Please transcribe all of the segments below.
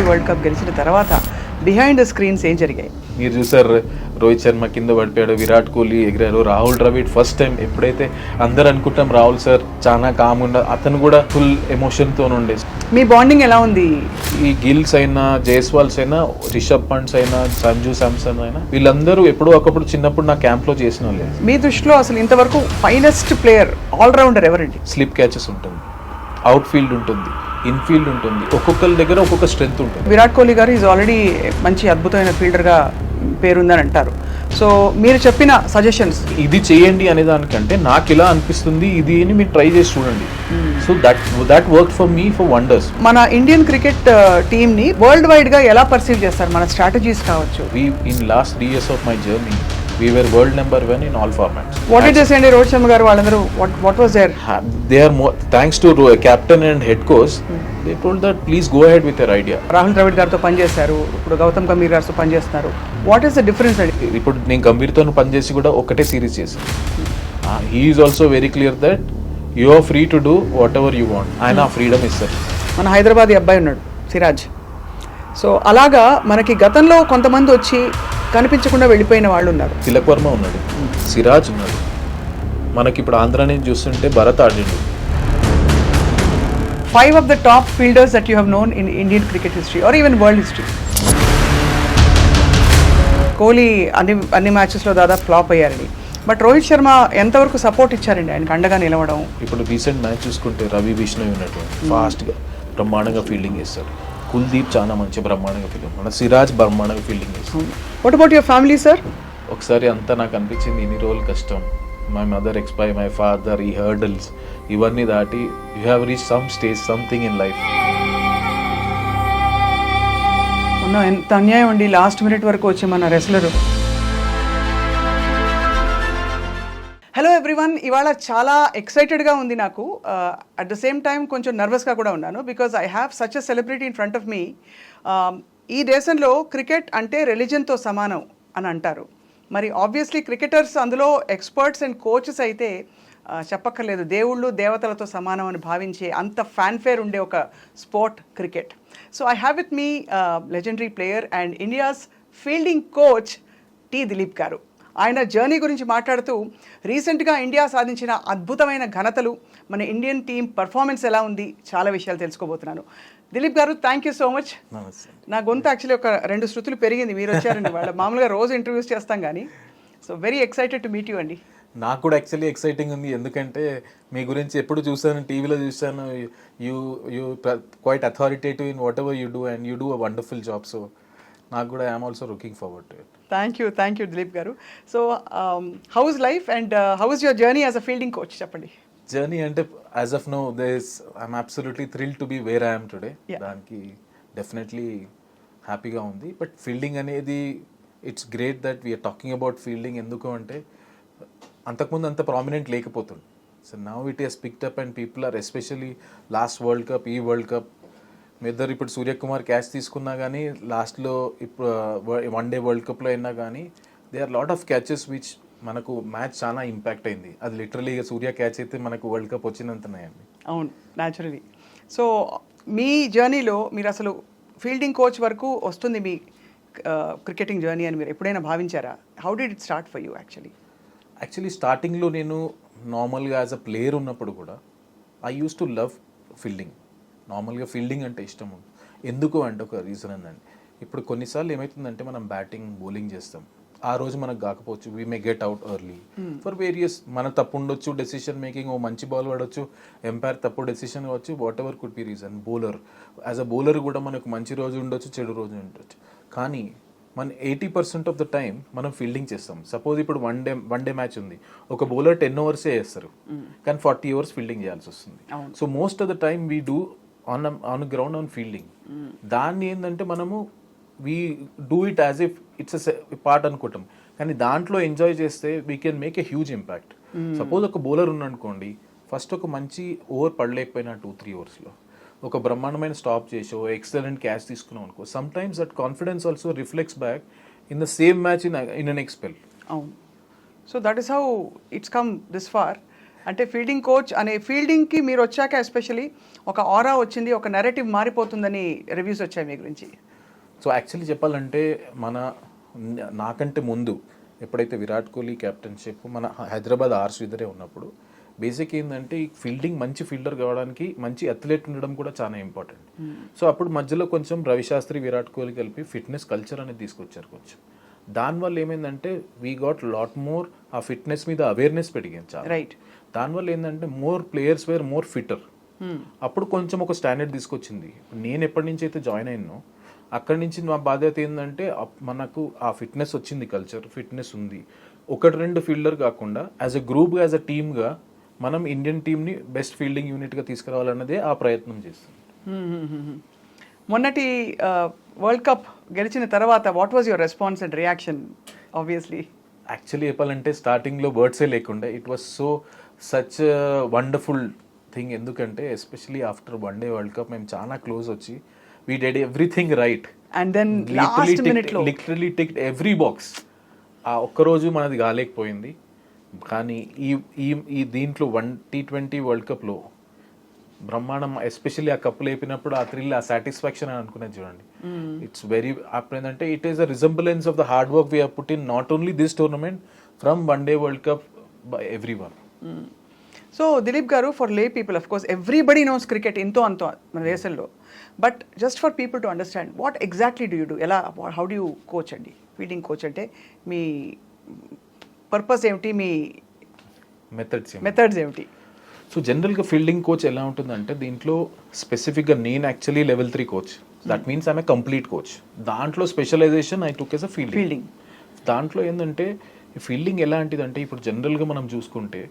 World cup గెలిచిన తర్వాత behind the screens ఏం జరిగాయి? మీరు చూసారు, రోహిత్ శర్మ కింద పడిపోయాడు, విరాట్ కోహ్లీ ఎగిరారు, రాహుల్ ద్రవిడ్ ఫస్ట్ టైం ఎప్పుడైతే అందరు అనుకుంటాం రాహుల్ సార్ చాలా కామ్ ఉండ, అతను కూడా ఫుల్ ఎమోషన్తో ఉండే. మీ బాండింగ్ ఎలా ఉంది? ఈ గిల్స్ అయినా, జైస్వాల్స్ అయినా, రిషబ్ పంట్స్ అయినా, సంజు శాంసన్ అయినా, వీళ్ళందరూ ఎప్పుడో ఒకప్పుడు చిన్నప్పుడు నా క్యాంప్లో చేసిన వాళ్ళే. మీ దృష్టిలో అసలు ఇంతవరకు ఫైనెస్ట్ ప్లేయర్ ఆల్రౌండర్ ఎవరండి? స్లిప్ క్యాచెస్ ఉంటుంది, అవుట్ ఫీల్డ్ ఉంటుంది, ఇన్ఫీల్డ్ ఉంటుంది, ఒక్కొక్కరి దగ్గర ఒక్కొక్క స్ట్రెంత్ ఉంటుంది. విరాట్ కోహ్లీ గారు ఈజ్ ఆల్రెడీ మంచి అద్భుతమైన ఫీల్డర్గా పేరుందని అంటారు. సో మీరు చెప్పిన సజెషన్స్ ఇది చేయండి అనే దానికంటే నాకు ఇలా అనిపిస్తుంది ఇది అని మీరు ట్రై చేసి చూడండి. So that work for me for wonders. మన ఇండియన్ క్రికెట్ టీమ్ని వరల్డ్ వైడ్గా ఎలా పర్సీవ్ చేస్తారు? మన స్ట్రాటజీస్ కావచ్చు. In last 3 years of my journey we were world number 1 in all formats. What did they say? Rohit Sharma గారు వాళ్ళందరూ what was their? They are more, thanks to captain and head coach, they told that please go ahead with your idea. Rahul Dravid గారితో పనిచేశారు, ఇప్పుడు గౌతమ్ గంభీర్ గారితో పనిచేస్తున్నారు. What is the difference అండి? ఇప్పుడు నేను గంభీర్తో పనిచేసి కూడా ఒకటే సిరీస్ చేశాను. He is also very clear that you are free to do whatever you want. ఆయన ఫ్రీడమ్ ఇస్తారు. మన హైదరాబాద్ అబ్బాయి ఉన్నాడు సిరాజ్. సో అలాగా మనకి గతంలో కొంతమంది వచ్చి కనిపించకుండా వెళ్ళిపోయిన వాళ్ళు ఉన్నారు. తిలక్ వర్మ ఉన్నాడు, సిరాజ్ ఉన్నాడు, మనకి ఇప్పుడు ఆంధ్ర నుంచి చూస్తుంటే Bharat ఆడిండు. 5 of the top fielders that you have known in Indian cricket history or even world history. Kohli అన్ని మ్యాచెస్లో దాదాపు ఫ్లాప్ అయ్యారండి. బట్ రోహిత్ శర్మ ఎంతవరకు సపోర్ట్ ఇచ్చారండి ఆయనకు అండగా నిలవడం? ఇప్పుడు రీసెంట్ మ్యాచ్ చూసుకుంటే రవి బిష్ణోయ్ ఉన్నట్టు ఫాస్ట్గా బ్రహ్మాండంగా ఫీల్డింగ్ చేస్తాడు. కుల్దీప్ చాలా మంచి బ్రహ్మాండంగా ఫీల్డింగ్, మన సిరాజ్ బ్రహ్మాండంగా ఫీల్డింగ్ చేస్తాడు. What about your family sir? ఒకసారి అంతా నాకు అనిపించింది ఇన్ని రోజులు కష్టం, my mother expire, my father, ఈ హర్డల్స్ ఇవన్నీ దాటి you have reach some stage, something in life. ఎంత అన్యాయం అండి, లాస్ట్ మినిట్ వరకు వచ్చి మన రెస్లరు. హలో ఎవ్రీవన్, ఇవాళ చాలా ఎక్సైటెడ్గా ఉంది నాకు. అట్ ద సేమ్ టైం కొంచెం నర్వస్గా కూడా ఉన్నాను. Because I have such a celebrity in front of me. ఈ దేశంలో క్రికెట్ అంటే రిలీజన్తో సమానం అని అంటారు. మరి ఆబ్వియస్లీ క్రికెటర్స్ అందులో ఎక్స్పర్ట్స్ అండ్ కోచెస్ అయితే చెప్పక్కర్లేదు, దేవుళ్ళు దేవతలతో సమానం అని భావించే అంత ఫ్యాన్ఫేర్ ఉండే ఒక sport cricket. So I have with me legendary player and India's fielding coach T Dilip గారు. ఆయన జర్నీ గురించి మాట్లాడుతూ రీసెంట్గా ఇండియా సాధించిన అద్భుతమైన ఘనతలు, మన ఇండియన్ టీమ్ పర్ఫార్మెన్స్ ఎలా ఉంది, చాలా విషయాలు తెలుసుకోబోతున్నాను. దిలీప్ గారు, థ్యాంక్ యూ సో మచ్. నా గొంతు యాక్చువల్లీ ఒక 2 శృతులు పెరిగింది మీరు వచ్చారండి. వాళ్ళ మామూలుగా రోజు ఇంటర్వ్యూస్ చేస్తాం కానీ. So very excited to meet you అండి. నాకు కూడా యాక్చువల్లీ ఎక్సైటింగ్ ఉంది, ఎందుకంటే మీ గురించి ఎప్పుడు చూసాను, టీవీలో చూసాను. You quite authoritative in whatever you do and you do a wonderful job. So నాకు కూడా I'm also looking forward to it. Thank you Dilip గారు. So how is life and how is your journey as a fielding coach? చెప్పండి. Journey అంటే as of now I'm absolutely thrilled to be where I'm today. దానికి definitely హ్యాపీగా ఉంది. But fielding అనేది it's great that we're talking about fielding. ఎందుకు అంటే అంతకుముందు అంత ప్రామినెంట్ లేకపోతుంది. So now it is picked up and people are especially last world cup, ఈ వరల్డ్ కప్ మీ ఇద్దరు ఇప్పుడు సూర్యకుమార్ క్యాచ్ తీసుకున్నా కానీ లాస్ట్లో ఇప్పుడు వన్ డే వరల్డ్ కప్లో అయినా కానీ they are lot of catches which మనకు మ్యాచ్ చాలా ఇంపాక్ట్ అయింది. అది లిటరలీ సూర్య క్యాచ్ అయితే మనకు వరల్డ్ కప్ వచ్చినంతనేయండి. అవును, న్యాచురలీ. సో మీ జర్నీలో మీరు అసలు ఫీల్డింగ్ కోచ్ వరకు వస్తుంది మీ క్రికెటింగ్ జర్నీ అని మీరు ఎప్పుడైనా భావించారా? How did it start for you? Actually స్టార్టింగ్లో నేను నార్మల్గా యాజ్ అ ప్లేయర్ ఉన్నప్పుడు కూడా I use to love fielding. నార్మల్గా ఫీల్డింగ్ అంటే ఇష్టం. ఎందుకు అంటే ఒక రీజన్ ఉందండి. ఇప్పుడు కొన్నిసార్లు ఏమవుతుందంటే మనం బ్యాటింగ్ బౌలింగ్ చేస్తాం, ఆ రోజు మనకు కాకపోవచ్చు, we may get out early for various, మన తప్పు ఉండొచ్చు, డెసిషన్ మేకింగ్, ఓ మంచి బాల్ పడవచ్చు, ఎంపైర్ తప్పు డెసిషన్ అవ్వచ్చు, what ever could be reason. Bowler as a bowler కూడా మనకు మంచి రోజు ఉండొచ్చు, చెడు రోజు ఉండొచ్చు. కానీ మన 80% ఆఫ్ ద టైం మనం ఫీల్డింగ్ చేస్తాం. సపోజ్ ఇప్పుడు వన్ డే మ్యాచ్ ఉంది, ఒక బౌలర్ 10 overs చేస్తారు, కానీ 40 hours ఫీల్డింగ్ చేయాల్సి వస్తుంది. So most of the time we do on ground on fielding. దాన్ని ఏంటంటే మనము we do it as if it's a part అనుకుంటాం, కానీ దాంట్లో ఎంజాయ్ చేస్తే we can make a huge impact. Suppose ఒక బౌలర్ ఉన్నానుకోండి, ఫస్ట్ ఒక మంచి ఓవర్ పడలేకపోయినా 2-3 ఓవర్స్లో ఒక బ్రహ్మాండమైన స్టాప్ చేసో ఎక్సలెంట్ క్యాచ్ తీసుకున్నాం అనుకో, some times that confidence also reflects back in the same match in an next spell. అవును. So that is how it's come this far. అంటే ఫీల్డింగ్ కోచ్ అనే ఫీల్డింగ్కి మీరు వచ్చాక ఎస్పెషలీ ఒక ఆరా వచ్చింది, ఒక నెరేటివ్ మారిపోతుందని రివ్యూస్ వచ్చాయి మీ గురించి. సో యాక్చువల్లీ చెప్పాలంటే నాకంటే ముందు ఎప్పుడైతే విరాట్ కోహ్లీ కెప్టెన్షిప్ మన హైదరాబాద్ శ్రీధరే ఉన్నప్పుడు బేసిక్ ఏంటంటే ఈ ఫీల్డింగ్ మంచి ఫీల్డర్ కావడానికి మంచి అథ్లెట్ ఉండడం కూడా చాలా ఇంపార్టెంట్. సో అప్పుడు మధ్యలో కొంచెం రవి శాస్త్రి విరాట్ కోహ్లీ కలిపి ఫిట్నెస్ కల్చర్ అనేది తీసుకొచ్చారు కొంచెం. దానివల్ల ఏమైందంటే వీ గాట్ లాట్ మోర్ ఆ ఫిట్నెస్ మీద అవేర్నెస్ పెరిగింది చాలా. రైట్. దానివల్ల ఏంటంటే more players were more fitter. అప్పుడు కొంచెం ఒక స్టాండర్డ్ తీసుకొచ్చింది. నేను ఎప్పటి నుంచి అయితే జాయిన్ అయినో అక్కడి నుంచి మా బాధ్యత ఏంటంటే మనకు ఆ ఫిట్నెస్ వచ్చింది, కల్చర్ ఫిట్నెస్ ఉంది. ఒకటి రెండు ఫీల్డర్ కాకుండా యాజ్ అ గ్రూప్గా యాజ్ అ టీమ్గా మనం ఇండియన్ టీమ్ని బెస్ట్ ఫీల్డింగ్ యూనిట్గా తీసుకురావాలన్నదే ఆ ప్రయత్నం చేస్తుంది. మొన్నటి వరల్డ్ కప్ గెలిచిన తర్వాత what was your response and reaction? Obviously actually చెప్పాలంటే స్టార్టింగ్లో వర్డ్సే లేకుండా it was such wonderful thing. ఎందుకంటే especially after one day world cup మేము చాలా క్లోజ్ వచ్చి we did everything right and then last minute లో లిటరలీ టిక్డ్ ఎవ్రీ బాక్స్. ఆ ఒక్కరోజు మనది కాలేకపోయింది. కానీ ఈ దీంట్లో T20 వరల్డ్ కప్లో బ్రహ్మాండం, ఎస్పెషల్లీ ఆ కప్పు లేపినప్పుడు ఆ థ్రిల్, ఆ సాటిస్ఫాక్షన్ అని అనుకునేది చూడండి. ఇట్స్ వెరీ అప్పుడేంటంటే it is a resemblance of the hard work we have put in not only this tournament from one day world cup by every one. So Dilip గారు, for లే people of course everybody knows cricket ఎంతో అంతో మన దేశంలో, but just for people to understand what exactly do you do, ఎలా how do you coach అండి? Fielding coach అంటే మీ purpose ఏమిటి, మీ మెథడ్స్ ఏమిటి? సో జనరల్గా ఫీల్డింగ్ కోచ్ ఎలా ఉంటుందంటే దీంట్లో స్పెసిఫిక్గా నేను actually level 3 coach. That means I'm a complete coach. దాంట్లో specialization I took as a fielding. దాంట్లో ఏంటంటే ఫీల్డింగ్ ఎలాంటిదంటే ఇప్పుడు జనరల్గా మనం చూసుకుంటే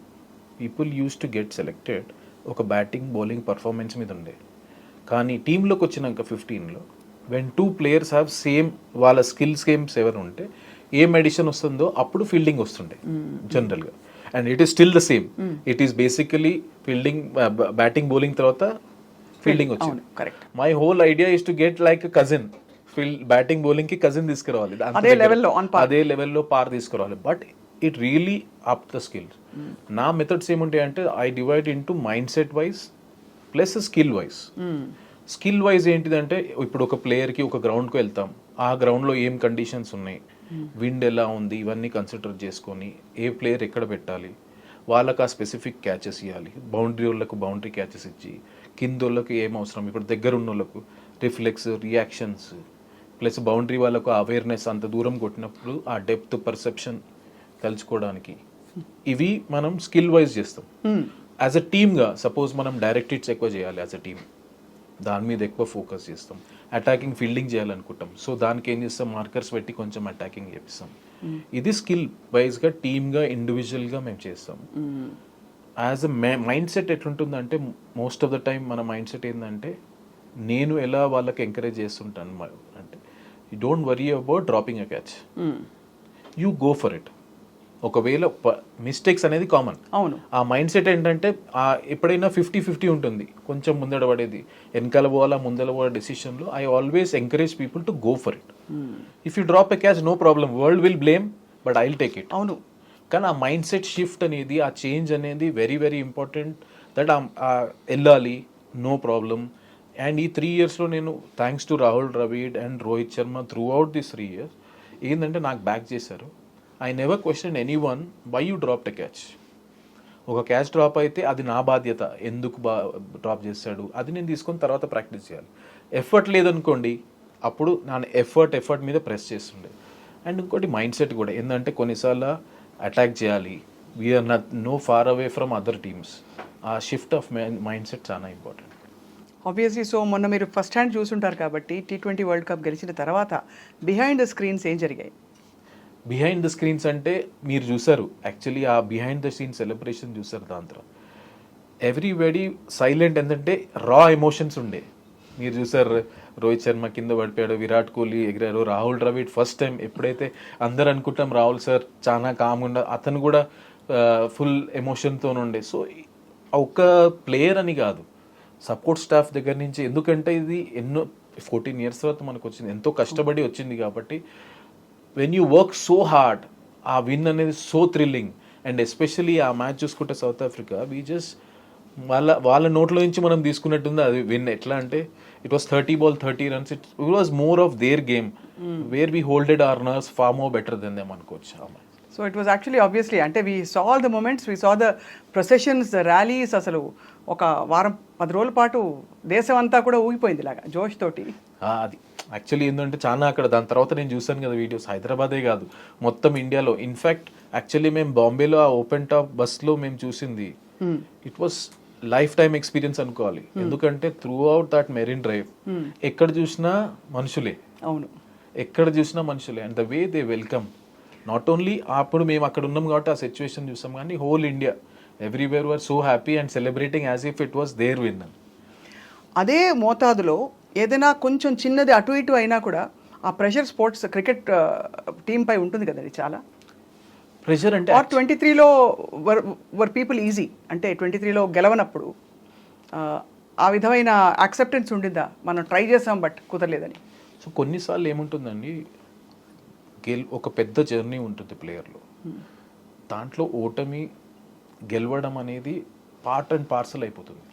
people used to get selected ఒక బ్యాటింగ్ బౌలింగ్ పర్ఫార్మెన్స్ మీద ఉండే. కానీ టీంలోకి వచ్చినాక 15లో వెన్ 2 players హ్యావ్ సేమ్ వాళ్ళ స్కిల్స్ గేమ్స్ ఎవరు ఉంటే ఏం ఎడిషన్ వస్తుందో అప్పుడు ఫీల్డింగ్ వస్తుండే జనరల్గా. And it is still the same. It is basically fielding batting bowling తర్వాత ఫీల్డింగ్ వచ్చింది. My whole idea is to get like cousin batting bowling కి కజిన్ తీసుకురావాలి, అదే లెవెల్లో పార్ తీసుకురావాలి. But it really up the skills. నా మెథడ్స్ ఏముంటాయి అంటే I divide into mind set wise plus skill wise. Skill wise ఏంటిదంటే ఇప్పుడు ఒక ప్లేయర్కి ఒక గ్రౌండ్కి వెళ్తాం, ఆ గ్రౌండ్లో ఏం కండిషన్స్ ఉన్నాయి, విండ్ ఎలా ఉంది, ఇవన్నీ కన్సిడర్ చేసుకొని ఏ ప్లేయర్ ఎక్కడ పెట్టాలి, వాళ్ళకి ఆ స్పెసిఫిక్ క్యాచెస్ ఇవ్వాలి. బౌండరీ వాళ్ళకు బౌండరీ క్యాచెస్ ఇచ్చి, కింద వాళ్ళకి ఏం అవసరం, ఇప్పుడు దగ్గర ఉన్న వాళ్ళకు రిఫ్లెక్స్ రియాక్షన్స్ ప్లస్ బౌండరీ వాళ్ళకు అవేర్నెస్, అంత దూరం కొట్టినప్పుడు ఆ డెప్త్ పర్సెప్షన్ కలుసుకోవడానికి, ఇవి మనం స్కిల్ వైజ్ చేస్తాం. యాజ్ అ టీమ్గా సపోజ్ మనం డైరెక్ట్ హిట్స్ ఎక్కువ చేయాలి, యాజ్ అ టీమ్ దాని మీద ఎక్కువ ఫోకస్ చేస్తాం. అటాకింగ్ ఫీల్డింగ్ చేయాలనుకుంటాం, సో దానికి ఏం చేస్తాం, మార్కర్స్ పెట్టి కొంచెం అటాకింగ్ చేపిస్తాం. ఇది స్కిల్ వైజ్గా టీమ్గా ఇండివిజువల్గా మేము చేస్తాం. యాజ్ అ మైండ్ సెట్ ఎట్లుంటుందంటే మోస్ట్ ఆఫ్ ద టైం మన మైండ్ సెట్ ఏంటంటే నేను ఎలా వాళ్ళకి ఎంకరేజ్ చేస్తుంటాను అంటే you don't worry about dropping a catch, you go for it. ఒకవేళ మిస్టేక్స్ అనేది కామన్. అవును. ఆ మైండ్ సెట్ ఏంటంటే ఎప్పుడైనా 50-50 ఉంటుంది, కొంచెం ముందడ పడేది, వెనకాల పోవాలా ముందర పోవాల డెసిషన్లో. I always encourage people to go for it. If you drop a catch no problem, world will blame, but I will take it. అవును. కానీ ఆ మైండ్ సెట్ షిఫ్ట్ అనేది, ఆ చేంజ్ అనేది వెరీ వెరీ ఇంపార్టెంట్. దట్ వెళ్ళాలి, no problem. And ఈ 3 yearsలో నేను thanks to Rahul Dravid and Rohit Sharma throughout this 3 years ఏంటంటే నాకు బ్యాక్ చేశారు. I never question anyone why you drop a catch. ఒక క్యాచ్ డ్రాప్ అయితే అది నా బాధ్యత, ఎందుకు డ్రాప్ చేశాడు అది నేను తీసుకొని తర్వాత ప్రాక్టీస్ చేయాలి. ఎఫర్ట్ లేదనుకోండి, అప్పుడు నా ఎఫర్ట్ మీద ప్రెస్ చేస్తుండే. అండ్ ఇంకోటి మైండ్ సెట్ కూడా ఏంటంటే కొన్నిసార్లు అటాక్ చేయాలి, we are no far away from other teams. ఆ షిఫ్ట్ ఆఫ్ మైండ్ సెట్ చాలా ఇంపార్టెంట్. ఆబ్వియస్లీ. సో మొన్న మీరు ఫస్ట్ హ్యాండ్ చూసుంటారు కాబట్టి T20 వరల్డ్ కప్ గెలిచిన తర్వాత బిహైండ్ ద స్క్రీన్స్ ఏం జరిగాయి? బిహైండ్ ద స్క్రీన్స్ అంటే మీరు చూసారు, యాక్చువల్లీ ఆ బిహైండ్ ద సీన్ సెలబ్రేషన్ చూసారు. దాంట్లో ఎవ్రీబడి సైలెంట్, ఏంటంటే రా ఎమోషన్స్ ఉండే. మీరు చూసారు రోహిత్ శర్మ కింద పడిపోయాడు, విరాట్ కోహ్లీ ఎగిరారు, రాహుల్ ద్రవిడ్ ఫస్ట్ టైం ఎప్పుడైతే అందరు అనుకుంటాం రాహుల్ సార్ చాలా కామ్గా, అతను కూడా ఫుల్ ఎమోషన్తో ఉండే. సో ఒక ప్లేయర్ అని కాదు, సపోర్ట్ స్టాఫ్ దగ్గర నుంచి, ఎందుకంటే ఇది ఎన్నో 14 years తర్వాత మనకు వచ్చింది, ఎంతో కష్టపడి వచ్చింది. కాబట్టి when you work so hard, ఆ విన్ అనేది సో థ్రిల్లింగ్. అండ్ ఎస్పెషలీ ఆ మ్యాచ్ చూసుకుంటే సౌత్ ఆఫ్రికా వీ జస్ట్ వాళ్ళ నోట్లో నుంచి మనం తీసుకున్నట్టుంది అది విన్. ఎట్లా అంటే it was 30 ball 30 runs. It was more of their game where we holded our nerves far more better than them అనుకోవచ్చు ఆ match. So it was actually obviously అంటే we saw all the moments, we saw the processions, the rallies. అసలు ఒక వారం 10 రోజుల పాటు దేశం అంతా కూడా ఊగిపోయింది ఇలాగా జోష్ తోటి. అది యాక్చువల్లీ ఏంటంటే చాలా అక్కడ దాని తర్వాత నేను చూసాను కదా వీడియోస్, హైదరాబాదే కాదు మొత్తం ఇండియాలో. ఇన్ఫ్యాక్ట్ యాక్చువల్లీ మేము బాంబేలో ఆ ఓపెన్ టాప్ బస్లో మేము చూసింది it was life time experience అనుకోవాలి. ఎందుకంటే throughout that marine drive ఎక్కడ చూసినా మనుషులే, అవును ఎక్కడ చూసినా మనుషులే. And the way they welcome, not only అప్పుడు మేము అక్కడ ఉన్నాం కాబట్టి ఆ సిచ్యువేషన్ చూసాం, కానీ whole India everywhere were so happy and celebrating as if it was their win. అదే మోతాదులో ఏదైనా కొంచెం చిన్నది అటు ఇటు అయినా కూడా ఆ ప్రెషర్ స్పోర్ట్స్ క్రికెట్ టీమ్ పై ఉంటుంది కదండి చాలా. ప్రెషర్ అంటే ఆర్ 23లో వర్ పీపుల్ ఈజీ అంటే 23లో గెలవనప్పుడు ఆ విధమైన యాక్సెప్టెన్స్ ఉండిందా, మనం ట్రై చేసాం బట్ కుదరలేదని? సో కొన్నిసార్లు ఏముంటుందండి, ఒక పెద్ద జర్నీ ఉంటుంది ప్లేయర్లో, దాంట్లో ఓటమి గెలవడం అనేది పార్ట్ అండ్ పార్సల్ అయిపోతుంది.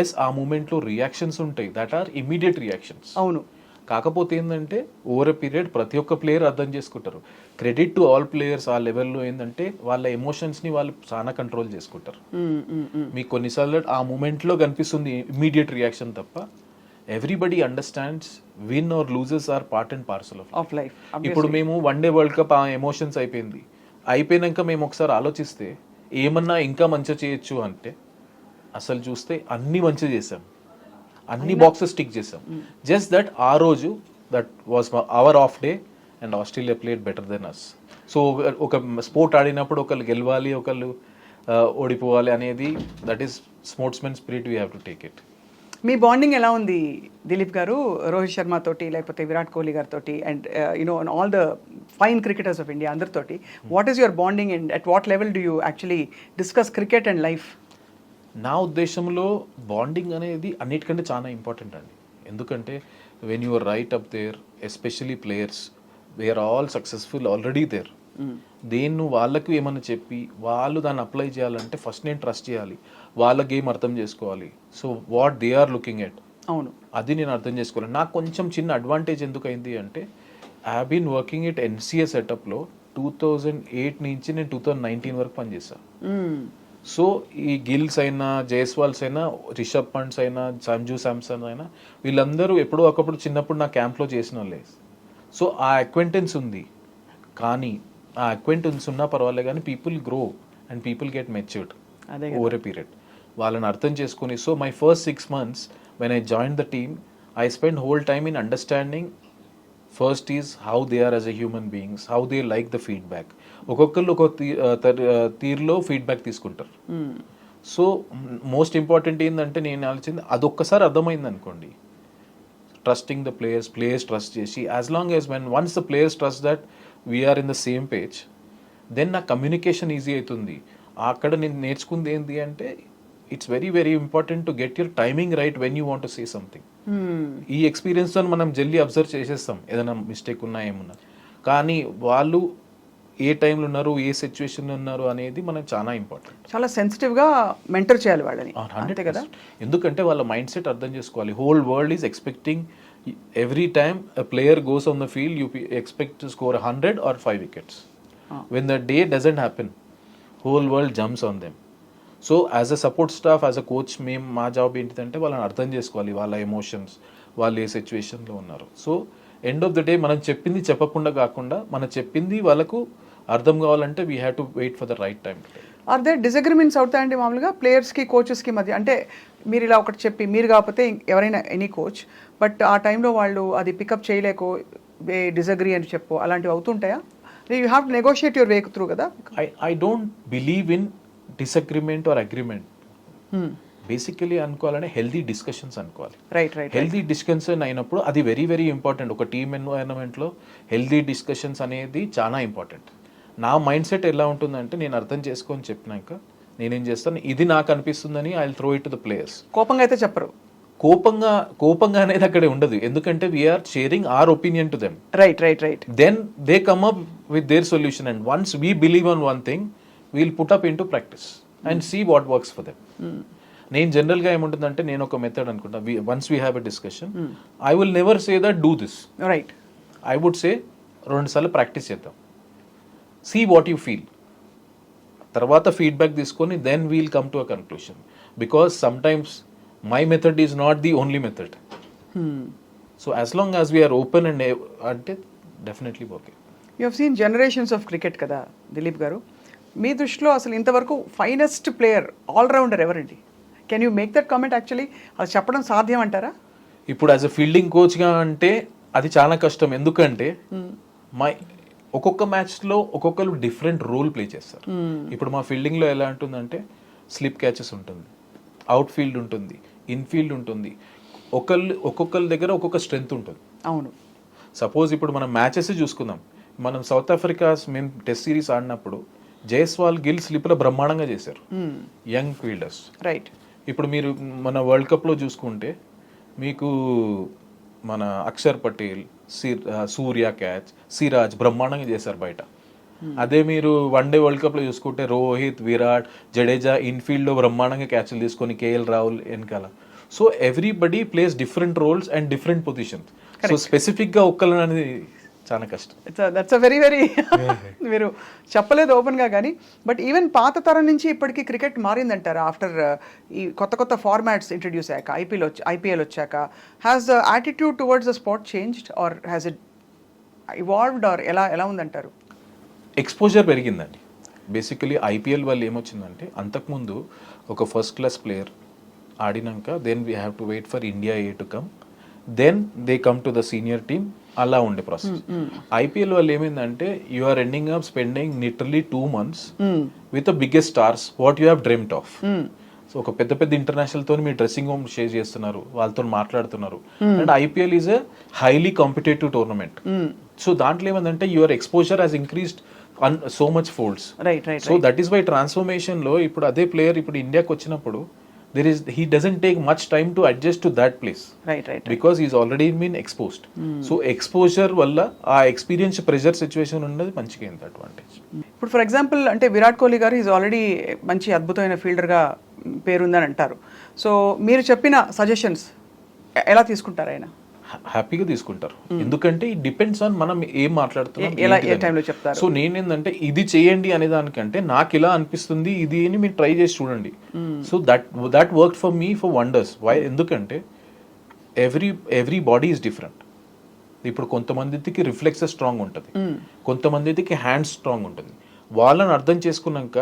ఎస్ ఆ మూమెంట్లో రియాక్షన్స్ ఉంటాయి, దట్ ఆర్ ఇమీడియట్ రియాక్షన్స్. అవును. కాకపోతే ఏంటంటే ఓవర్ ఎ పీరియడ్ ప్రతి ఒక్క ప్లేయర్ అర్థం చేసుకుంటారు. క్రెడిట్ టు ఆల్ ప్లేయర్స్ ఆ లెవెల్లో ఏంటంటే వాళ్ళ ఎమోషన్స్ని వాళ్ళు చాలా కంట్రోల్ చేసుకుంటారు. మీకు కొన్నిసార్లు ఆ మూమెంట్లో కనిపిస్తుంది ఇమీడియట్ రియాక్షన్ తప్ప everybody understands win or loses are part and parcel of life. ఇప్పుడు మేము వన్డే వరల్డ్ కప్ ఆ ఎమోషన్స్ అయిపోయినాక మేము ఒకసారి ఆలోచిస్తే ఏమన్నా ఇంకా మంచిగా చేయొచ్చు అంటే అసలు చూస్తే అన్ని మంచిగా చేసాం, అన్ని బాక్సెస్ టిక్ చేసాం. జస్ట్ దట్ ఆ రోజు that was our off day and Australia played better than us. So ఒక స్పోర్ట్ ఆడినప్పుడు ఒకళ్ళు గెలవాలి, ఒకళ్ళు ఓడిపోవాలి అనేది that is sportsmen spirit, we have to take it. మీ బాండింగ్ ఎలా ఉంది దిలీప్ గారు రోహిత్ శర్మ తోటి, లేకపోతే విరాట్ కోహ్లీ గారితో and you know all the fine cricketers of India అందరితోటి? What is your bonding and at what level do you actually discuss cricket and life? నా ఉద్దేశంలో బాండింగ్ అనేది అన్నిటికంటే చాలా ఇంపార్టెంట్ అండి. ఎందుకంటే when you are right up there, especially players, they are all successful already there. దేన్ని వాళ్ళకు ఏమన్నా చెప్పి వాళ్ళు దాన్ని అప్లై చేయాలంటే ఫస్ట్ నేను ట్రస్ట్ చేయాలి, వాళ్ళ గేమ్ అర్థం చేసుకోవాలి. So what they are looking at, అవును, అది నేను అర్థం చేసుకోవాలి. నాకు కొంచెం చిన్న అడ్వాంటేజ్ ఎందుకు అయింది అంటే I have been working at NCA సెటప్లో 2008 నుంచి నేను 2019 వరకు పనిచేశాను. సో ఈ గిల్స్ అయినా, జైస్వాల్స్ అయినా, రిషబ్ పంట్స్ అయినా, సంజు శాంసన్ అయినా, వీళ్ళందరూ ఎప్పుడో ఒకప్పుడు చిన్నప్పుడు నా క్యాంప్లో చేసిన వాళ్ళే. సో ఆ అక్వెంటెన్స్ ఉంది, కానీ ఆ అక్వెంటెన్స్ ఉన్నా పర్వాలేదు, కానీ people grow and people get matured over a period. వాళ్ళని అర్థం చేసుకుని, so my first 6 months when I joined the team, I spent whole time in understanding first is how they are as a human beings, how they like the feedback. ఒక్కొక్కరు ఒక తీరులో feedback తీసుకుంటారు. So most important ఏంటంటే నేను ఆలోచించింది అదొక్కసారి అర్థమైంది అనుకోండి, ట్రస్టింగ్ ద ప్లేయర్స్ ట్రస్ట్ చేసి, as long as when once the players trust that we are in the same page, then నా కమ్యూనికేషన్ ఈజీ అవుతుంది. అక్కడ నేను నేర్చుకుంది ఏంటి అంటే it's very very important to get your timing right when you want to say something. ఈ ఎక్స్పీరియన్స్తో మనం జల్దీ అబ్జర్వ్ చేసేస్తాం ఏదైనా మిస్టేక్ ఉన్నా ఏమున్నా, కానీ వాళ్ళు ఏ టైంలో ఉన్నారు, ఏ సిచ్యువేషన్లో ఉన్నారు అనేది మనకు చాలా ఇంపార్టెంట్. చాలా సెన్సిటివ్గా మెంటర్ చేయాలి వాళ్ళని, అంతే కదా? ఎందుకంటే వాళ్ళ మైండ్ సెట్ అర్థం చేసుకోవాలి. Whole world is expecting every time a player goes on the field, you expect to score 100 or 5 wickets. When the day doesn't happen, whole world jumps on them. So as a support staff, as a coach, మేము మా job ఏంటిదంటే వాళ్ళని అర్థం చేసుకోవాలి, వాళ్ళ emotions, వాళ్ళు ఏ సిచ్యువేషన్లో ఉన్నారు. So end of the day మనం చెప్పింది చెప్పకుండా కాకుండా మనం చెప్పింది వాళ్ళకు అర్థం కావాలంటే we have to wait for the right time. Are they disagreements అవుతాయండి మామూలుగా ప్లేయర్స్కి కోచెస్కి మధ్య? అంటే మీరు ఇలా ఒకటి చెప్పి మీరు కాకపోతే ఎవరైనా ఎనీ కోచ్, బట్ ఆ టైంలో వాళ్ళు అది పికప్ చేయలేకో డిసగ్రీ అని చెప్పు, అలాంటివి అవుతుంటాయా? You have to negotiate your way through కదా. I don't believe in disagreement or agreement. Basically అనుకోవాలంటే హెల్దీ డిస్కషన్స్ అనుకోవాలి. హెల్దీ డిస్కషన్ అయినప్పుడు అది వెరీ వెరీ ఇంపార్టెంట్. ఒక టీమ్ ఎన్వైరన్మెంట్లో హెల్దీ డిస్కషన్స్ అనేది చాలా ఇంపార్టెంట్. నా మైండ్ సెట్ ఎలా ఉంటుందంటే నేను అర్థం చేసుకొని చెప్పినాక నేనేం చేస్తాను, ఇది నాకు అనిపిస్తుందని I will throw it to the players. కోపంగా అయితే చెప్పరు. కోపంగా అనేది అక్కడే ఉండదు, ఎందుకంటే we're sharing our opinion to them. Right. Then they come up with their solution, and once we believe on one thing we'll put up in to practice and see what works for them. నేను జనరల్గా ఏముంటుందంటే నేను ఒక method అనుకుంటా, once we have a discussion I will never say that do this, right, I would say 2 సార్లు practice చేద్దాం, see what you feel, తర్వాత feedback తీసుకొని then we'll come to a conclusion. Because sometimes my method is not the only method. So as long as we're open and అంటే definitely okay. You have seen generations of cricket కదా దిలీప్ గారు, మీ దృష్టిలో అసలు ఇంతవరకు finest player allrounder ఎవరండి? Can you make that comment? Actually అది చెప్పడం సాధ్యం అంటారా? ఇప్పుడు యాజ్ అ ఫీల్డింగ్ కోచ్గా అంటే అది చాలా కష్టం. ఎందుకంటే ఒక్కొక్క మ్యాచ్లో ఒక్కొక్కరు డిఫరెంట్ రోల్ ప్లే చేస్తారు. ఇప్పుడు మా ఫీల్డింగ్లో ఎలా ఉంటుందంటే స్లిప్ క్యాచెస్ ఉంటుంది, అవుట్ ఫీల్డ్ ఉంటుంది, ఇన్ఫీల్డ్ ఉంటుంది, ఒక్కొక్కరి దగ్గర ఒక్కొక్క స్ట్రెంగ్త్ ఉంటుంది. అవును. సపోజ్ ఇప్పుడు మనం మ్యాచెస్ చూసుకుందాం, మనం సౌత్ ఆఫ్రికా మేము టెస్ట్ సిరీస్ ఆడినప్పుడు జైస్వాల్, గిల్ స్లిప్లో బ్రహ్మాండంగా చేశారు, యంగ్ ఫీల్డర్స్. రైట్. ఇప్పుడు మీరు మన వరల్డ్ కప్లో చూసుకుంటే మీకు మన అక్షర్ పటేల్, సూర్య క్యాచ్, సిరాజ్ బ్రహ్మాండంగా చేశారు బయట. అదే మీరు వన్డే వరల్డ్ కప్లో చూసుకుంటే రోహిత్, విరాట్, జడేజా ఇన్ఫీల్డ్లో బ్రహ్మాండంగా క్యాచ్లు తీసుకొని కేఎల్ రాహుల్ వెనకాల. So everybody plays different roles and different positions. So స్పెసిఫిక్గా ఒక్కరు అనేది చాలా కష్టం. దట్స్ అ వెరీ వెరీ మీరు చెప్పలేదు ఓపెన్గా కానీ, బట్ ఈవెన్ పాత తరం నుంచి ఇప్పటికీ క్రికెట్ మారిందంటారా ఆఫ్టర్ ఈ కొత్త కొత్త ఫార్మాట్స్ ఇంట్రడ్యూస్ అయ్యాక, ఐపీఎల్ వచ్చాక? Has the attitude towards the sport changed or has it evolved or ఎలా ఉందంటారు? ఎక్స్పోజర్ పెరిగిందండి. బేసికలీ ఐపీఎల్ వల్ల ఏమొచ్చిందంటే అంతకుముందు ఒక ఫస్ట్ క్లాస్ ప్లేయర్ ఆడినాక then we have to wait for India A to come, then they come to the senior team, అలా ఉండే ప్రాసెస్. ఐపీఎల్ వల్ల ఏమైందంటే you are ending up spending literally 2 months with the biggest stars what you have dreamed of. So ఒక పెద్ద పెద్ద international తో మీ dressing room share చేస్తున్నారు, వాళ్ళతో మాట్లాడుతున్నారు. And IPL is a highly competitive tournament. So దాంట్లో ఏమైందంటే your exposure has increased so much folds. So that is why transformation లో ఇప్పుడు అదే ప్లేయర్ ఇప్పుడు ఇండియాకి వచ్చినప్పుడు he doesn't take much time to adjust to that place, right because he's already been exposed. So exposure వల్ల ఆ experience pressure situation ఉన్నది మంచిగా ఎంత అడ్వాంటేజ్. ఇప్పుడు ఫర్ ఎగ్జాంపుల్ అంటే విరాట్ కోహ్లీ గారు ఈజ్ ఆల్రెడీ మంచి అద్భుతమైన ఫీల్డర్గా పేరుందని అంటారు. సో మీరు చెప్పిన సజెషన్స్ ఎలా తీసుకుంటారు ఆయన? హ్యాపీగా తీసుకుంటారు. ఎందుకంటే ఇట్ డిపెండ్స్ ఆన్ మనం ఏం మాట్లాడుతున్నాం, ఏ టైంలో చెప్తారు. సో నేనేందంటే ఇది చేయండి అనే దానికంటే నాకు ఇలా అనిపిస్తుంది ఇది అని మీరు ట్రై చేసి చూడండి. So that work for me for wonders. Why? ఎందుకంటే ఎవ్రీ బాడీ ఈజ్ డిఫరెంట్. ఇప్పుడు కొంతమందికి రిఫ్లెక్సెస్ స్ట్రాంగ్ ఉంటుంది, కొంతమందికి హ్యాండ్స్ స్ట్రాంగ్ ఉంటుంది. వాళ్ళని అర్థం చేసుకున్నాక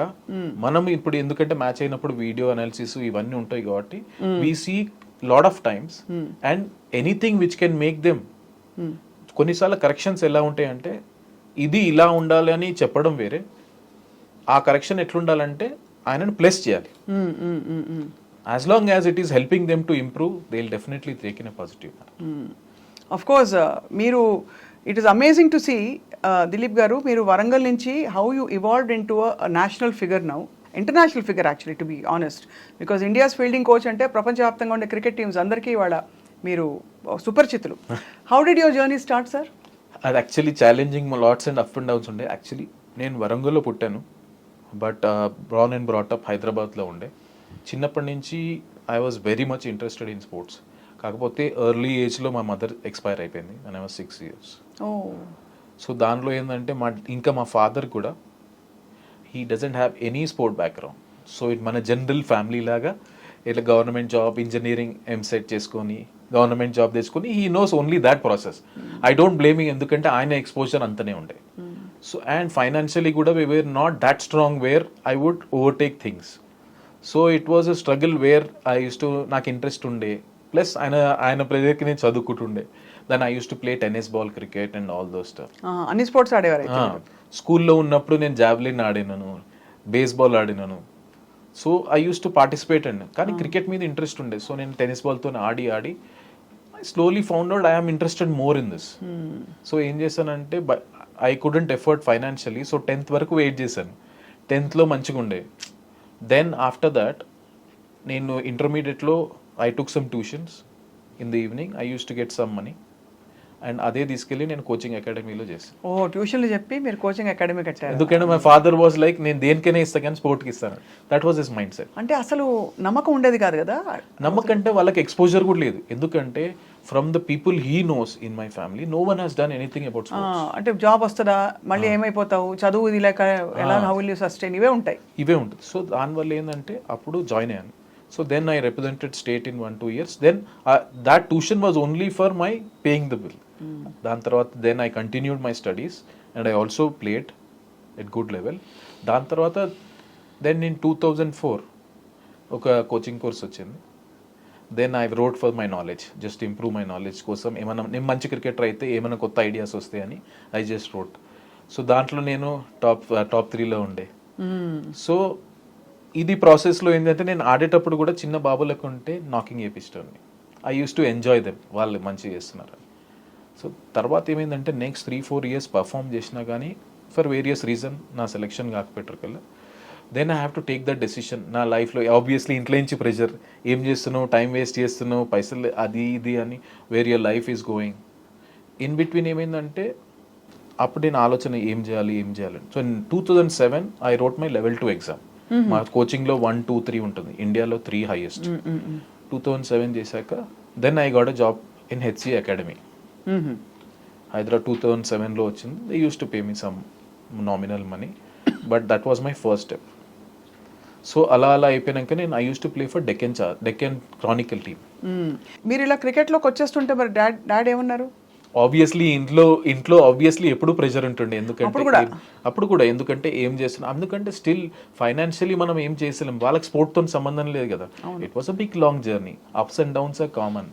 మనం ఇప్పుడు ఎందుకంటే మ్యాచ్ అయినప్పుడు వీడియో అనాలిసిస్ ఇవన్నీ ఉంటాయి కాబట్టి we see lot of times and anything which can make them. కొన్నిసార్లు కరెక్షన్స్ ఎలా ఉంటాయంటే ఇది ఇలా ఉండాలి అని చెప్పడం వేరే, ఆ కరెక్షన్ ఎట్లుండాలంటే ఆయనను ప్లస్ చేయాలి. As long as it is helping them to improve they will definitely take in a positive. Of course మీరు it is amazing to see Dilip గారు, మీరు వరంగల్ నుంచి how you evolved in to a national figure now, international figure actually to be honest, because India's fielding coach అంటే ప్రపంచవ్యాప్తంగా ఉండే cricket teams అందరికీ వాళ్ళ మీరు సుపరిచితులు. How did your journey start sir? అది actually challenging lots and up and downs ఉండే. Actually నేను వరంగల్లో పుట్టాను, బట్ బ్రాన్ అండ్ బ్రాటప్ హైదరాబాద్లో ఉండే. చిన్నప్పటి నుంచి I was very much interested in sports. కాకపోతే ఎర్లీ ఏజ్లో మా మదర్ ఎక్స్పైర్ అయిపోయింది and I was 6 years. So దానిలో ఏంటంటే మా ఫాదర్ కూడా he doesn't have any sport background. So it మన జనరల్ ఫ్యామిలీ లాగా ఇట్లా గవర్నమెంట్ జాబ్, ఇంజనీరింగ్ ఎంసెట్ చేసుకొని గవర్నమెంట్ జాబ్ తెచ్చుకొని he knows only that process. I don't blaming, ఎందుకంటే ఆయన ఎక్స్పోజర్ అంతనే ఉండే. సో అండ్ ఫైనాన్షియలీ కూడా we were not that strong where I would overtake things. So it was a struggle where I use to, నాకు interest ఉండే, plus ఆయన ప్రెజర్కి నేను చదువుకుంటుండే. Then I use to play tennis ball, cricket and all those stuff. అన్ని sports ఆడేవారు? స్కూల్లో ఉన్నప్పుడు నేను జావ్లిన్ ఆడినాను, బేస్బాల్ ఆడినాను. So I use to participate అండి. కానీ క్రికెట్ మీద ఇంట్రెస్ట్ ఉండే. సో నేను టెన్నిస్ బాల్తో ఆడి I slowly found out I am interested more in this. So ఏం చేశానంటే I couldn't afford financially. So 10th వరకు వెయిట్ చేశాను. 10thలో మంచిగా ఉండే. దెన్ ఆఫ్టర్ దాట్ నేను ఇంటర్మీడియట్లో I took some tuitions in the evening. I use to get some money. And అదే తీసుకెళ్ళి నేను కోచింగ్ అకాడమీలో చేస్తాను. ఓ ట్యూషన్లు చెప్పి మీరు కోచింగ్ అకాడమీ కట్టారు. ఎందుకంటే మై ఫాదర్ వాజ్ లైక్ నేను దేనికైనా ఇస్తాను కానీ స్పోర్ట్కి ఇస్తాను. That was his mind set. అంటే అసలు నమ్మకం ఉండేది కాదు కదా. నమ్మకం అంటే వాళ్ళకి ఎక్స్పోజర్ కూడా లేదు. ఎందుకంటే from the people he knows in my family no one has done anything about sports. అంటే జాబ్ వస్తుందా, మళ్ళీ ఏమైపోతావు, చదువు ఇది లేక ఎలా, హౌ విల్ యూ సస్టైన్, ఇవే ఉంటాయి. సో దానివల్ల ఏంటంటే అప్పుడు జాయిన్ అయ్యాను. So then I represented state in 1-2 years. Then that tuition was only for my paying the bill. దాని తర్వాత then I continued my studies and I also played at good level. దాని తర్వాత then in 2004 ఒక coaching course వచ్చింది. Then I wrote for my knowledge, just improve my knowledge కోసం. ఏమైనా నేను మంచి క్రికెటర్ అయితే ఏమైనా కొత్త ఐడియాస్ వస్తాయని ఐ జస్ట్ రోట్. సో దాంట్లో నేను టాప్ 3లో ఉండే. సో ఇది ప్రాసెస్లో ఏంటంటే నేను ఆడేటప్పుడు కూడా చిన్న బాబులకు ఉంటే నాకింగ్ చేపిస్తాను. I use to enjoy them, వాళ్ళు మంచిగా చేస్తున్నారు. సో తర్వాత ఏమైందంటే నెక్స్ట్ 3-4 years పర్ఫామ్ చేసినా కానీ ఫర్ వేరియస్ రీజన్ నా సెలెక్షన్ కాకపోయారు కల్లా. Then I have to take that decision నా లైఫ్లో. ఆబ్వియస్లీ ఇంట్లో నుంచి ప్రెషర్, ఏం చేస్తున్నావు, టైం వేస్ట్ చేస్తున్నావు, పైసలు అది ఇది అని, where your life is going. In between ఏమైందంటే అప్పుడు నేను ఆలోచన ఏం చేయాలి. So in 2007 I wrote my level 2 exam. మా కోచింగ్లో 1, 2, 3 ఉంటుంది, ఇండియాలో 3 హైయెస్ట్. 2007 చేశాక then I got a job in HCA academy Hyderabad. 2007లో వచ్చింది. They used to pay me some nominal money, but that was my first step. So అలా అయిపోయాక నేను I use to play for Deccan Chronicle team. మీరు ఇలా క్రికెట్లోకి వచ్చేస్తుంటే మరి డాడ్ ఏమన్నారు? ఆబ్వియస్లీ ఇంట్లో ఆబ్వియస్లీ ఎప్పుడు ప్రెషర్ ఉంటుండే. అప్పుడు కూడా ఎందుకంటే ఏం చేస్తున్నాం, ఎందుకంటే స్టిల్ ఫైనాన్షియలీ మనం ఏం చేసలేం, వాళ్ళకి స్పోర్ట్తో సంబంధం లేదు కదా. It was a big long journey, ups and downs are common.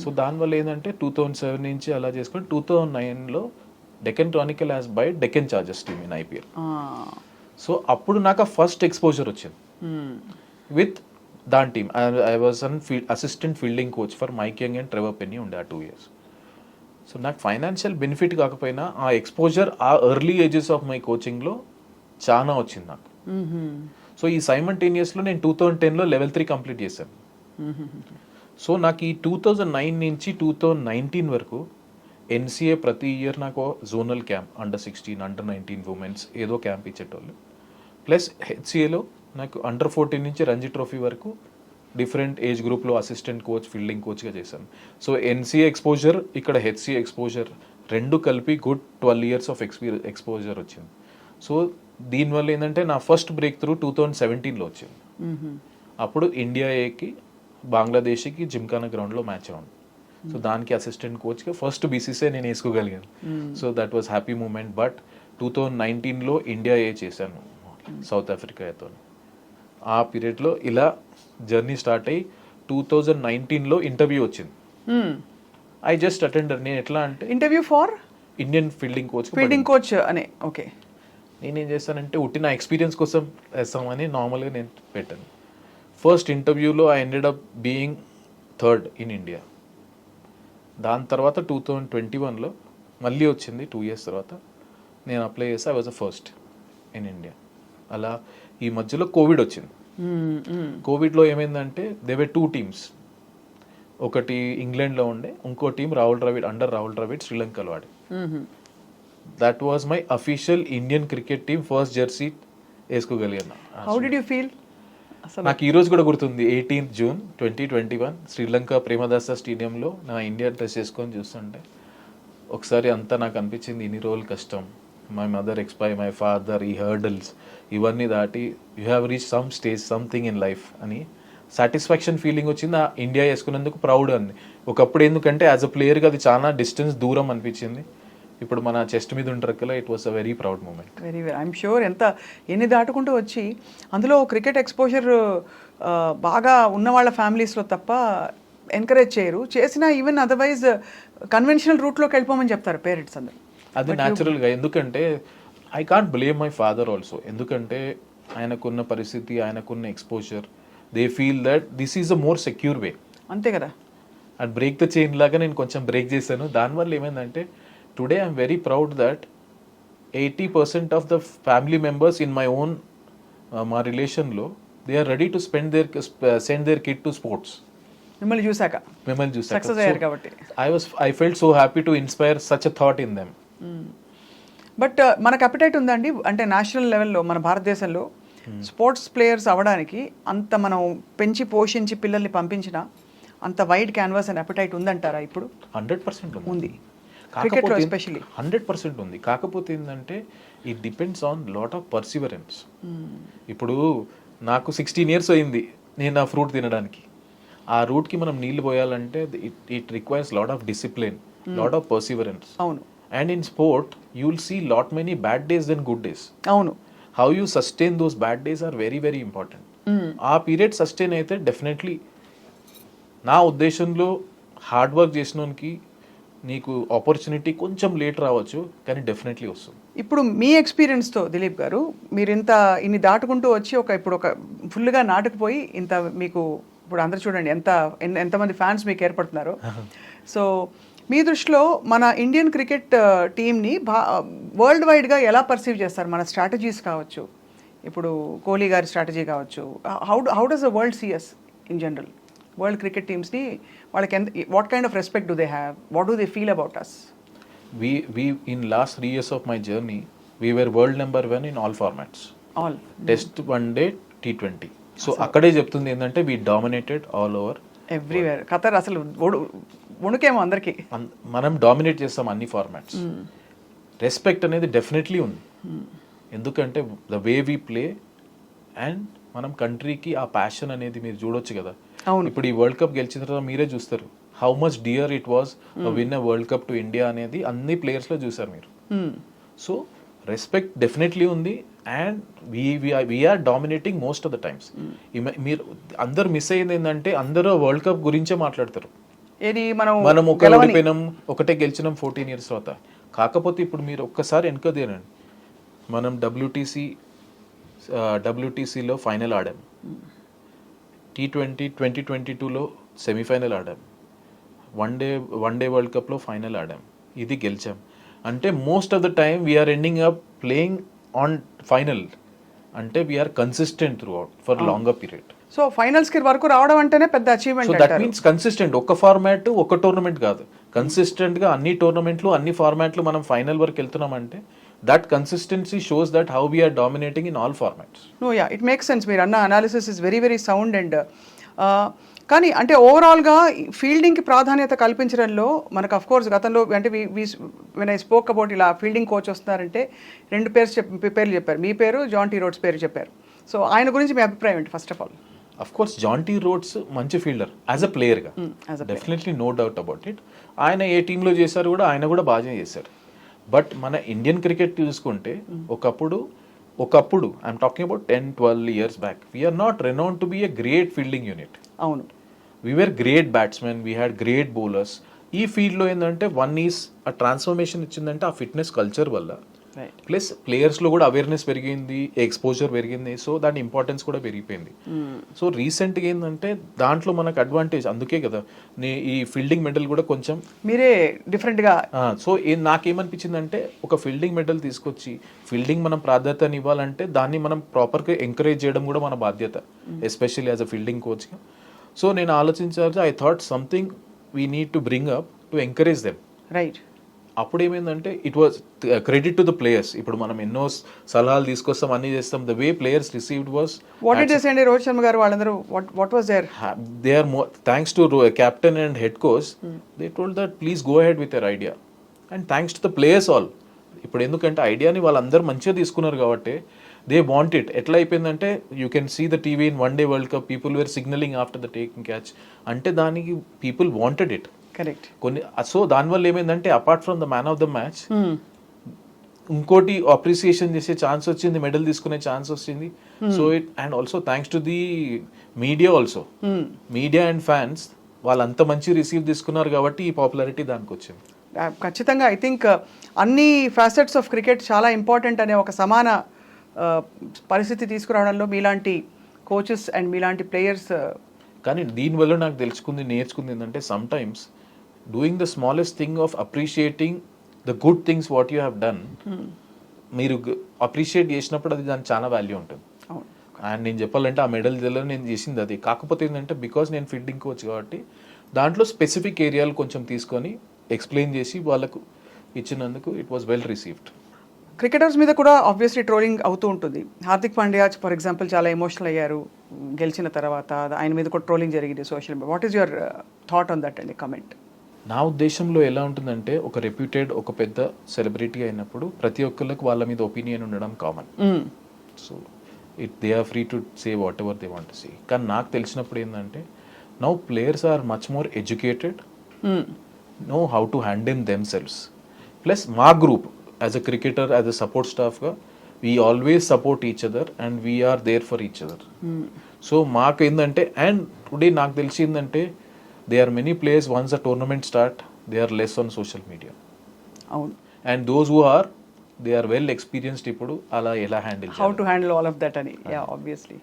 So దానివల్ల ఏంటంటే 2007 నుంచి అలా చేసుకొని 2009లో Deccan Chronicle as by Deccan Chargers team in IPL. So అప్పుడు నాకు ఫస్ట్ ఎక్స్పోజర్ వచ్చింది విత్ దాని team. I was an assistant fielding coach for Mike Young and Trevor Penny ఉండే ఆ 2 years. సో నాకు ఫైనాన్షియల్ బెనిఫిట్ కాకపోయినా ఆ ఎక్స్పోజర్ ఆ ఎర్లీ ఏజెస్ ఆఫ్ మై కోచింగ్లో చాలా వచ్చింది నాకు. సో ఈ సైమల్టేనియస్లో నేను 2010లో level 3 కంప్లీట్ చేశాను. సో నాకు ఈ 2009 నుంచి 2019 వరకు NCA ప్రతి ఇయర్ నాకు జోనల్ క్యాంప్ అండర్-16, అండర్-19 ఉమెన్స్ ఏదో క్యాంప్ ఇచ్చేటోళ్ళు. ప్లస్ HCAలో నాకు అండర్-14 నుంచి రంజీ ట్రోఫీ వరకు డిఫరెంట్ ఏజ్ గ్రూప్లో అసిస్టెంట్ కోచ్, ఫీల్డింగ్ కోచ్గా చేశాను. సో NCA ఎక్స్పోజర్, ఇక్కడ HCA ఎక్స్పోజర్ రెండు కలిపి గుడ్ 12 years ఆఫ్ ఎక్స్పోజర్ వచ్చింది. సో దీనివల్ల ఏంటంటే నా ఫస్ట్ బ్రేక్ త్రూ 2017లో వచ్చింది. అప్పుడు ఇండియా ఏకి బంగ్లాదేశ్కి జిమ్ఖానా గ్రౌండ్లో మ్యాచ్ ఉంది. సో దానికి అసిస్టెంట్ కోచ్గా ఫస్ట్ BCCI నేను వేసుకోగలిగాను. So that was happy moment. But 2019లో ఇండియా ఏ చేశాను సౌత్ ఆఫ్రికాతో. ఆ పీరియడ్లో ఇలా జర్నీ స్టార్ట్ అయ్యి 2019లో ఇంటర్వ్యూ వచ్చింది. I just attended. నేను ఎట్లా అంటే interview for Indian fielding coach అనే. ఓకే. నేనేం చేస్తానంటే ఉట్టి నా ఎక్స్పీరియన్స్ కోసం వేస్తామని నార్మల్గా నేను పెట్టాను. ఫస్ట్ ఇంటర్వ్యూలో I ended up being 3rd in India. దాని తర్వాత 2021లో మళ్ళీ వచ్చింది 2 years తర్వాత నేను అప్లై చేస్తే I was the first in India. అలా ఈ మధ్యలో కోవిడ్ వచ్చింది. కోవిడ్లో ఏమైందంటే దే వర్ 2 teams. ఒకటి ఇంగ్లాండ్లో ఉండే, ఇంకో టీం రాహుల్ ద్రావిడ్ శ్రీలంకలో ఆడే. That was my official Indian cricket team first jersey వేసుకోగలిగాను. How did you feel? నాకు ఈ రోజు కూడా గుర్తుంది. 18th June 2021 శ్రీలంక ప్రేమదాస స్టేడియంలో నా ఇండియా డ్రెస్ వేసుకొని చూస్తుంటే ఒకసారి అంతా నాకు అనిపించింది ఇన్ని రోజులు కష్టం, my mother expire, my father, ఈ హర్డల్స్ ఇవన్నీ దాటి you have reach some stage something in life అని సాటిస్ఫాక్షన్ ఫీలింగ్ వచ్చింది. ఆ ఇండియా వేసుకున్నందుకు ప్రౌడ్ అంది. ఒకప్పుడు ఎందుకంటే యాజ్ అ ప్లేయర్గా అది చాలా డిస్టెన్స్ దూరం అనిపించింది. ఇప్పుడు మన చెస్ట్ మీద ఉంటారు కదా, it was a very proud moment. Very I'm sure. ఎన్ని దాటుకుంటూ వచ్చి అందులో క్రికెట్ ఎక్స్పోజర్ బాగా ఉన్న వాళ్ళ ఫ్యామిలీస్లో తప్ప ఎంకరేజ్ చేయరు. చేసినా ఈవెన్ అదర్వైజ్ కన్వెన్షనల్ రూట్లోకి వెళ్ళిపోమని చెప్తారు పేరెంట్స్ అందరు. అది న్యాచురల్గా. ఎందుకంటే I can't blame my father also. ఎందుకంటే ఆయనకున్న పరిస్థితి, ఆయనకున్న exposure, they feel that this is a more secure way. అంతే కదా. అండ్ బ్రేక్ ద చైన్ లాగా నేను కొంచెం బ్రేక్ చేశాను. దానివల్ల ఏమైందంటే today I'm very proud that 80% of the family members in my own మా రిలేషన్లో they are ready to send their kid to sports. మిమ్మల్ని చూసాక మిమ్మల్ని చూసాక సక్సెస్ అయ్యారు కాబట్టి. I felt so happy to inspire such a thought in them. But మనకు appetite ఉందండి అంటే నేషనల్ లెవెల్లో మన భారతదేశంలో స్పోర్ట్స్ ప్లేయర్స్ అవ్వడానికి అంత మనం పెంచి పోషించి పిల్లల్ని పంపించిన అంత వైడ్ క్యాన్వాస్ అండ్ అపిటైట్ ఉందంటారా ఇప్పుడు? 100% ఉంది. కాకపోతే ఎస్పెషల్లీ 100% ఉంది. కాకపోతే ఏంటంటే it depends on lot of Perseverance. ఇప్పుడు నాకు 16 years అయింది నేను ఆ ఫ్రూట్ తినడానికి. ఆ రూట్కి మనం నీళ్లు పోయాలంటే it requires lot of discipline, lot of perseverance. అవును. And in sport you will see lot many bad days than good days. అవును. How you sustain those bad days are very very important. ఆ period sustain అయితే definitely నా ఉద్దేశంలో hard work చేసినోనికి నీకు opportunity కొంచెం late రావచ్చు కానీ డెఫినెట్లీ వస్తుంది. ఇప్పుడు మీ ఎక్స్పీరియన్స్తో దిలీప్ గారు మీరు ఇన్ని దాటుకుంటూ వచ్చి ఇప్పుడు ఒక ఫుల్గా నాటుకుపోయి ఇంత మీకు ఇప్పుడు అందరూ చూడండి ఎంతమంది ఫ్యాన్స్ మీకు ఏర్పడుతున్నారు. సో మీ దృష్టిలో మన ఇండియన్ క్రికెట్ టీమ్ని వరల్డ్ వైడ్గా ఎలా పర్సీవ్ చేస్తారు? మన స్ట్రాటజీస్ కావచ్చు, ఇప్పుడు కోహ్లీ గారి స్ట్రాటజీ కావచ్చు, how does the world sees in general? World cricket టీమ్స్ని వాళ్ళకి what kind of respect do they have? What do they feel about us? We in last 3 years of my journey, we were world number 1 in all formats. All. Test, one day, T20. So అక్కడే చెప్తుంది ఏంటంటే we dominated all over. Everywhere. Qatar అసలు వణుకేమో అందరికీ. మనం dominate చేస్తాం అన్ని formats. Respect అనేది definitely ఉంది. ఎందుకంటే the way we play and మనం కంట్రీకి ఆ ప్యాషన్ అనేది మీరు చూడొచ్చు కదా. ఇప్పుడు ఈ వరల్డ్ కప్ గెలిచిన తర్వాత మీరే చూస్తారు how much dear it was win a world cup to India అనేది అన్ని ప్లేయర్స్లో చూసారు మీరు. సో రెస్పెక్ట్ డెఫినెట్లీ ఉంది and we're dominating most of the times. మీరు అందరు మిస్ అయ్యింది ఏంటంటే అందరూ వరల్డ్ కప్ గురించే మాట్లాడతారు. మనం ఓడిపోయినాం, ఒకటే గెలిచినాం 14 years తర్వాత. కాకపోతే ఇప్పుడు మీరు ఒక్కసారి వెనక తీరండి, మనం డబ్ల్యూటీసీలో ఫైనల్ ఆడాం, T20 2022లో సెమీఫైనల్ ఆడాం, వన్ డే వరల్డ్ కప్లో ఫైనల్ ఆడాం, ఇది గెలిచాం. అంటే most of the time we're ending up playing on final. అంటే we're consistent throughout for longer period. So ఫైనల్స్కి వరకు రావడం అంటేనే పెద్ద achievement. So that means consistent. ఒక ఫార్మాట్ ఒక టోర్నమెంట్ కాదు, కన్సిస్టెంట్గా అన్ని టోర్నమెంట్లు అన్ని ఫార్మాట్లు మనం ఫైనల్ వరకు వెళ్తున్నామంటే that consistency shows that how we are dominating in all formats. No, yeah, it makes sense. మీరు అన్న analysis is very very sound and కానీ అంటే ఓవరాల్గా ఫీల్డింగ్కి ప్రాధాన్యత కల్పించడంలో మనకు అఫ్ కోర్స్ గతంలో అంటే వెన్ ఐ స్పోక్ అబౌట్ ఇలా ఫీల్డింగ్ కోచ్ వస్తున్నారంటే 2 పేర్లు చెప్పారు. మీ పేరు, జాన్ టీ రోడ్స్ పేరు చెప్పారు. సో ఆయన గురించి మీ అభిప్రాయం ఏంటి first of all? Of course Jonty Rhodes మంచి ఫీల్డర్ యాజ్ అ ప్లేయర్గా, definitely no doubt about it. ఆయన ఏ టీంలో చేశారు కూడా ఆయన కూడా బాగా చేశారు. బట్ మన ఇండియన్ క్రికెట్ చూసుకుంటే ఒకప్పుడు I'm talking about 10-12 years back, we're not renowned to be a great fielding unit. అవును, we're great batsmen, we had great bowlers. ఈ ఫీల్డ్లో ఏంటంటే ఆ ట్రాన్స్ఫర్మేషన్ ఇచ్చిందంటే ఆ ఫిట్నెస్ కల్చర్ వల్ల, ప్లస్ ప్లేయర్స్లో కూడా అవేర్నెస్ పెరిగింది, ఎక్స్పోజర్ పెరిగింది, సో దాని ఇంపార్టెన్స్ కూడా పెరిగిపోయింది. సో రీసెంట్గా ఏంటంటే దాంట్లో మనకు అడ్వాంటేజ్, అందుకే కదా ఈ ఫీల్డింగ్ మెడల్ కూడా కొంచెం మీరే డిఫరెంట్గా. సో నాకేమనిపించిందంటే ఒక ఫీల్డింగ్ మెడల్ తీసుకొచ్చి ఫీల్డింగ్ మనం ప్రాధాన్యత ఇవ్వాలంటే దాన్ని మనం ప్రాపర్గా ఎంకరేజ్ చేయడం కూడా మన బాధ్యత, ఎస్పెషల్లీ యాజ్ అ ఫీల్డింగ్ కోచ్గా. సో నేను ఆలోచించాలి, I thought something we need to bring up to encourage them. Right. అప్పుడు ఏమైందంటే it was credit to the players. ఇప్పుడు మనం ఎన్నో సలహాలు తీసుకొస్తాం, అన్ని చేస్తాం, the way players received was what it is అండి. రోహిత్ శర్మ గారు వాళ్ళందరూ what was there, they are more thanks to captain and head coach, they told that please go ahead with your idea and thanks to the players all. ఇప్పుడు ఎందుకంటే ఐడియాని వాళ్ళందరూ మంచిగా తీసుకున్నారు కాబట్టి దే వాంట్ ఇట్. ఎట్లా అయిపోయిందంటే you can see the TV in one day world cup, people were signalling after the taking catch. అంటే దానికి people wanted it. Correct. So దానివల్ల ఏమైందంటే apart from the man of the match ఇంకోటి appreciation చేసే chance వచ్చింది, medal తీసుకునే chance వచ్చింది. So it and also thanks to the media also, media and fans వాళ్ళంత మంచి రిసీవ్ తీసుకున్నారు కాబట్టి ఈ పాపులారిటీ దానికి వచ్చింది. ఖచ్చితంగా ఐ థింక్ అన్ని ఫ్యాసెట్స్ ఆఫ్ క్రికెట్ చాలా ఇంపార్టెంట్ అనే ఒక సమాన పరిస్థితి తీసుకురావడంలో మీలాంటి కోచెస్ అండ్ మీలాంటి ప్లేయర్స్. కానీ దీనివల్ల నాకు నేర్చుకుంది ఏంటంటే some times doing the smallest thing of appreciating the good things what you have done, మీరు అప్రిషియేట్ చేసినప్పుడు అది దానికి చాలా వాల్యూ ఉంటుంది. అండ్ నేను చెప్పాలంటే ఆ మెడల్ నేను చేసింది అది. కాకపోతే ఏంటంటే బికాస్ నేను ఫీల్డింగ్ కోచ్ కాబట్టి దాంట్లో స్పెసిఫిక్ ఏరియాలు కొంచెం తీసుకొని ఎక్స్ప్లెయిన్ చేసి వాళ్ళకు ఇచ్చినందుకు it was well received. Cricketers మీద కూడా ఆబ్వియస్లీ ట్రోలింగ్ అవుతూ ఉంటుంది. హార్దిక్ పాండ్యా ఫర్ ఎగ్జాంపుల్ చాలా ఎమోషనల్ అయ్యారు గెలిచిన తర్వాత. ఆయన మీద కూడా ట్రోలింగ్ జరిగింది social media. What is your thought on that అండి, కమెంట్? నా ఉద్దేశంలో ఎలా ఉంటుందంటే ఒక రెప్యూటెడ్ ఒక పెద్ద సెలబ్రిటీ అయినప్పుడు ప్రతి ఒక్కరికి వాళ్ళ మీద ఒపీనియన్ ఉండడం common. So they are free to say whatever they want to say. కానీ నాకు తెలిసినప్పుడు ఏంటంటే now players are much more educated, know how to handle themselves. Plus మా group as a cricketer, as a support స్టాఫ్గా we always support each other and we're there for each other. So మాకు ఏంటంటే and today నాకు తెలిసిందంటే they are many players once a tournament start they are less on social media. అవును. And those who are they are well experienced ఇప్పుడు అలా ఎలా handle how to handle all of that అని. Yeah, obviously.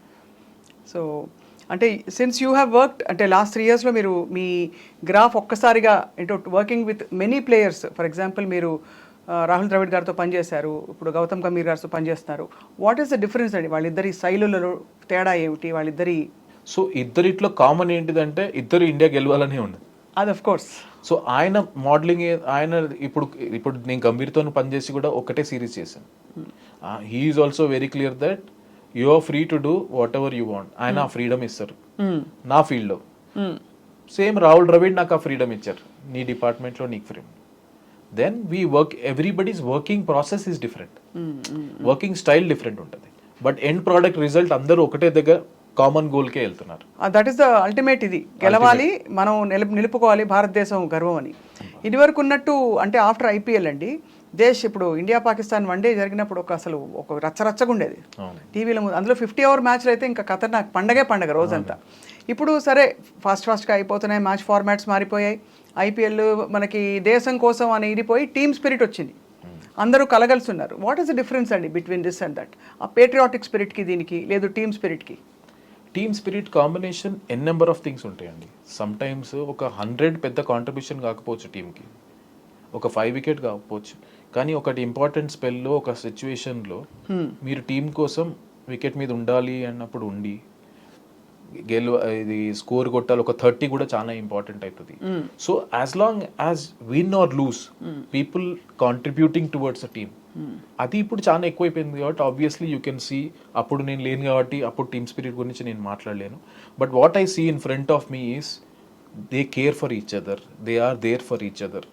So అంటే since you have worked అంటే last 3 yearsలో మీరు మీ గ్రాఫ్ ఒక్కసారిగా into working with many players, for example మీరు రాహుల్ ద్రవిడ్ గారితో పనిచేశారు, ఇప్పుడు గౌతమ్ గంభీర్ గారితో పనిచేస్తున్నారు. వాట్ ఈస్ ద డిఫరెన్స్ అండి వాళ్ళిద్దరి శైలులలో తేడా ఏమిటి వాళ్ళిద్దరి? సో ఇద్దరిట్లో కామన్ ఏంటిదంటే ఇద్దరు ఇండియా గెలవాలనే ఉంది. అది ఆఫ్ కోర్స్. సో ఆయన మోడలింగ్ ఆయన ఇప్పుడు నేను గంభీర్తో పనిచేసి కూడా ఒకటే సిరీస్ చేశాను. He's also very clear that you are free to do whatever you want. ఆయన ఆ ఫ్రీడమ్ ఇస్తారు నా ఫీల్డ్లో. సేమ్ రాహుల్ ద్రవిడ్ నాకు ఆ ఫ్రీడమ్ ఇచ్చారు, నీ డిపార్ట్మెంట్లో నీకు freedom. Then we work, everybody's working process is different, working style different ఉంటుంది. బట్ ఎండ్ ప్రోడక్ట్ రిజల్ట్ అందరూ ఒకటే దగ్గర కామన్ గోల్కే వెళ్తున్నారు. That is the ultimate. ఇది గెలవాలి, మనం నిలుపుకోవాలి భారతదేశం గర్వం అని. ఇదివరకు ఉన్నట్టు అంటే ఆఫ్టర్ ఐపీఎల్ అండి ఇప్పుడు ఇండియా పాకిస్తాన్ వన్డే జరిగినప్పుడు అసలు ఒక రచ్చరచ్చగా ఉండేది టీవీలో. అందులో 50 over మ్యాచ్లు అయితే ఇంకా ఖతర్నాక్, పండగ రోజంతా. ఇప్పుడు సరే ఫాస్ట్గా అయిపోతున్నాయి, మ్యాచ్ ఫార్మాట్స్ మారిపోయాయి. ఐపీఎల్ మనకి దేశం కోసం అని ఇడిపోయి టీమ్ స్పిరిట్ వచ్చింది, అందరూ కలగలిసి ఉన్నారు. వాట్ ఈస్ ద డిఫరెన్స్ అండి బిట్వీన్ దిస్ అండ్ దట్? ఆ పేట్రియాటిక్ స్పిరిట్కి దీనికి, లేదు టీమ్ స్పిరిట్కి? Team spirit combination n number of things ఉంటాయండి. సమ్ టైమ్స్ ఒక 100 పెద్ద కాంట్రిబ్యూషన్ కాకపోవచ్చు టీంకి, ఒక 5 wicket కాకపోవచ్చు, కానీ ఒకటి ఇంపార్టెంట్ స్పెల్లో ఒక సిచ్యువేషన్లో మీరు టీం కోసం వికెట్ మీద ఉండాలి అన్నప్పుడు ఉండి ఇది స్కోర్ కొట్టాలి, ఒక 30 కూడా చాలా ఇంపార్టెంట్ అవుతుంది. So as long as win or lose people contributing towards a team, అది ఇప్పుడు చాలా ఎక్కువైపోయింది. కాబట్టి ఆబ్వియస్లీ యూ కెన్ సీ, అప్పుడు నేను లేను కాబట్టి అప్పుడు టీమ్ స్పిరిట్ గురించి నేను మాట్లాడలేను. But what I see in front of me is they care for each other, they are there for each other.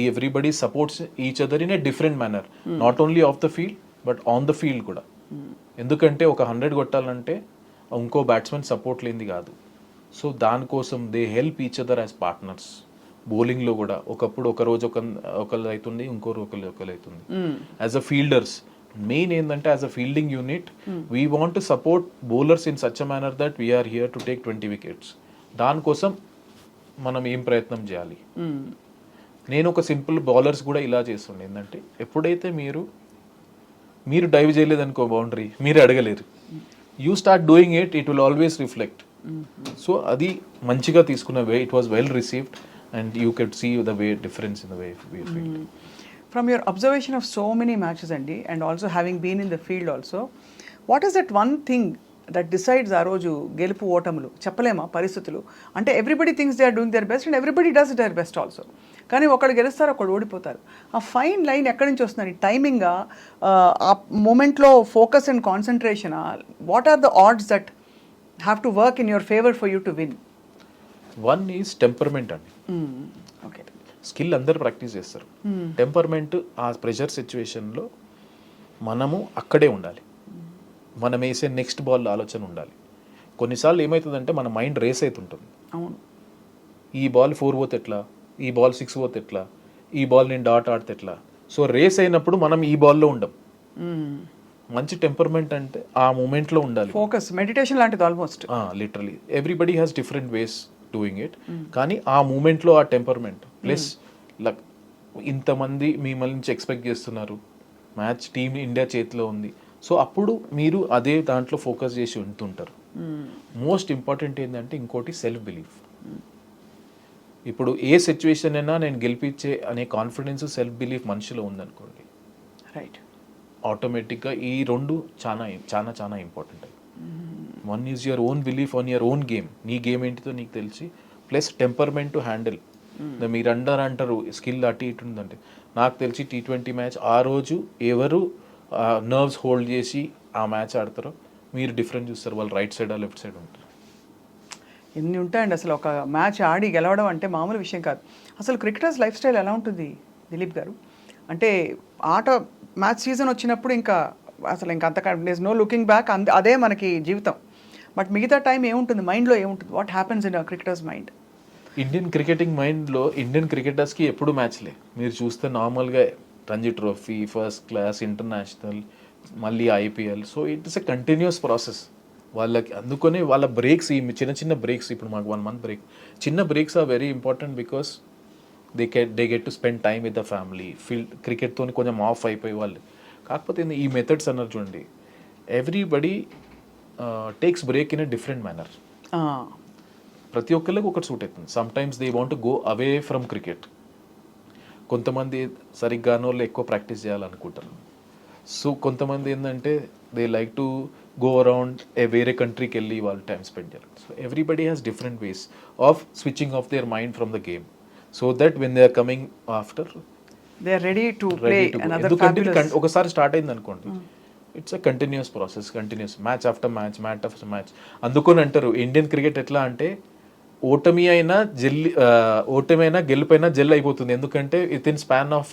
Everybody supports each other in a different manner, not only off the field but on the field కూడా. ఎందుకంటే ఒక 100 కొట్టాలంటే ఇంకో batsmen support లేనిది కాదు. So దానికోసం they help each other as partners. బౌలింగ్లో కూడా ఒకప్పుడు ఒక రోజు ఒకళ్ళు అవుతుంది, ఇంకో ఒకళ్ళు అవుతుంది. యాజ్ అ ఫీల్డర్స్ మెయిన్ ఏంటంటే as a fielding unit we want to support bowlers in such a manner that we're here to take 20 wickets. దానికోసం మనం ఏం ప్రయత్నం చేయాలి. నేను ఒక సింపుల్ బౌలర్స్ కూడా ఇలా చేస్తుండే ఏంటంటే ఎప్పుడైతే మీరు డైవ్ చేయలేదనుకో బౌండరీ, మీరు అడగలేరు. You start doing it, it will always reflect. So అది మంచిగా తీసుకున్న way, it was well received and you could see the way difference in the way we feel. From your observation of so many matches and also having been in the field also, what is that one thing that decides ఆ రోజు గెలుపు ఓటములు? చెప్పలేమా పరిస్థితులు అంటే? Everybody thinks they are doing their best and everybody does their best also. కానీ ఒకళ్ళు గెలుస్తారు, ఒకళ్ళు ఓడిపోతారు. ఆ ఫైన్ లైన్ ఎక్కడి నుంచి వస్తుంది? టైమింగా, ఆ మూమెంట్లో ఫోకస్ అండ్ కాన్సన్ట్రేషనా? What are the odds that have to work in your favour for you to win? One is temperament అండి. ఓకే, స్కిల్ అందరు ప్రాక్టీస్ చేస్తారు. టెంపర్మెంట్ ఆ ప్రెషర్ సిచ్యువేషన్లో మనము అక్కడే ఉండాలి, మనం వేసే నెక్స్ట్ బాల్ ఆలోచన ఉండాలి. కొన్నిసార్లు ఏమవుతుందంటే మన మైండ్ రేస్ అవుతుంటుంది. అవును, ఈ బాల్ 4 పోతే ఎట్లా, ఈ బాల్ 6 పోతే ఎట్లా, ఈ బాల్ నేను డాట్ ఆడితే ఎట్లా. సో రేస్ అయినప్పుడు మనం ఈ బాల్లో ఉండం. మంచి టెంపర్మెంట్ అంటే ఆ మూమెంట్లో ఉండాలి. ఫోకస్, మెడిటేషన్ లాంటిది almost. Literally everybody has different ways doing it. కానీ ఆ మూమెంట్లో ఆ టెంపర్మెంట్ ప్లస్ లక్, ఇంతమంది మిమ్మల్ని నుంచి ఎక్స్పెక్ట్ చేస్తున్నారు, మ్యాచ్ టీమ్ ఇండియా చేతిలో ఉంది. సో అప్పుడు మీరు అదే దాంట్లో ఫోకస్ చేసి ఉంటుంటారు. మోస్ట్ ఇంపార్టెంట్ ఏంటంటే ఇంకోటి సెల్ఫ్ బిలీఫ్. ఇప్పుడు ఏ సిచ్యువేషన్ అయినా నేను గెలిపించే అనే కాన్ఫిడెన్స్, సెల్ఫ్ బిలీఫ్ మనిషిలో ఉందనుకోండి, రైట్, ఆటోమేటిక్గా ఈ రెండు చాలా చాలా చాలా important. One is your own belief on your own game. నీ గేమ్ ఏంటిదో నీకు తెలిసి, ప్లస్ టెంపర్మెంట్ టు హ్యాండిల్. మీరు అంటారు స్కిల్ అటు ఇటు ఉందంటే, నాకు తెలిసి T20 మ్యాచ్ ఆ రోజు ఎవరు నర్వ్స్ హోల్డ్ చేసి ఆ మ్యాచ్ ఆడతారో మీరు డిఫరెంట్ చూస్తారు. వాళ్ళు రైట్ సైడ్ లెఫ్ట్ సైడ్ ఉంటారు. ఎన్ని ఉంటాయండి అసలు ఒక మ్యాచ్ ఆడి గెలవడం అంటే మామూలు విషయం కాదు. అసలు క్రికెటర్స్ లైఫ్ స్టైల్ ఎలా ఉంటుంది దిలీప్ గారు? అంటే ఆట మ్యాచ్ సీజన్ వచ్చినప్పుడు ఇంకా అసలు ఇంకా అంతకంటే నో లుకింగ్ బ్యాక్, అదే మనకి జీవితం. బట్ మిగతా టైం ఏముంటుంది మైండ్లో, ఏముంటుంది? What happens in cricketers mind? Indian cricketing మైండ్లో ఇండియన్ క్రికెటర్స్కి ఎప్పుడు మ్యాచ్లే. మీరు చూస్తే నార్మల్గా Ranji trophy, first class, international, మళ్ళీ IPL. So it's a continuous process వాళ్ళకి. అందుకని వాళ్ళ బ్రేక్స్, ఈ చిన్న చిన్న బ్రేక్స్, ఇప్పుడు మాకు 1 month బ్రేక్, చిన్న breaks are very important because they get to spend time with the family. క్రికెట్తో కొంచెం ఆఫ్ అయిపోయి వాళ్ళు. కాకపోతే ఈ మెథడ్స్ అన్నారు చూడండి, everybody takes break in a different manner. ప్రతి ఒక్కరికి ఒకటి సూట్ అవుతుంది. Sometimes they want to go away from cricket. కొంతమంది సరిగ్గానో ఎక్కువ ప్రాక్టీస్ చేయాలనుకుంటారు. సో కొంతమంది ఏంటంటే they like to go around వేరే కంట్రీకి వెళ్ళి వాళ్ళు టైం స్పెండ్ చేయాలి. So everybody has different ways of switching off their mind from the game, so that when they are coming after they are ready to play another ఎందుకంటే ఒకసారి start అయింది అనుకోండి, it's a continuous process, continuous match after match, match after match. అందుకని అంటారు Indian cricket ఎట్లా అంటే ఓటమి అయినా గెలుపైనా జెల్ అయిపోతుంది. ఎందుకంటే with in span of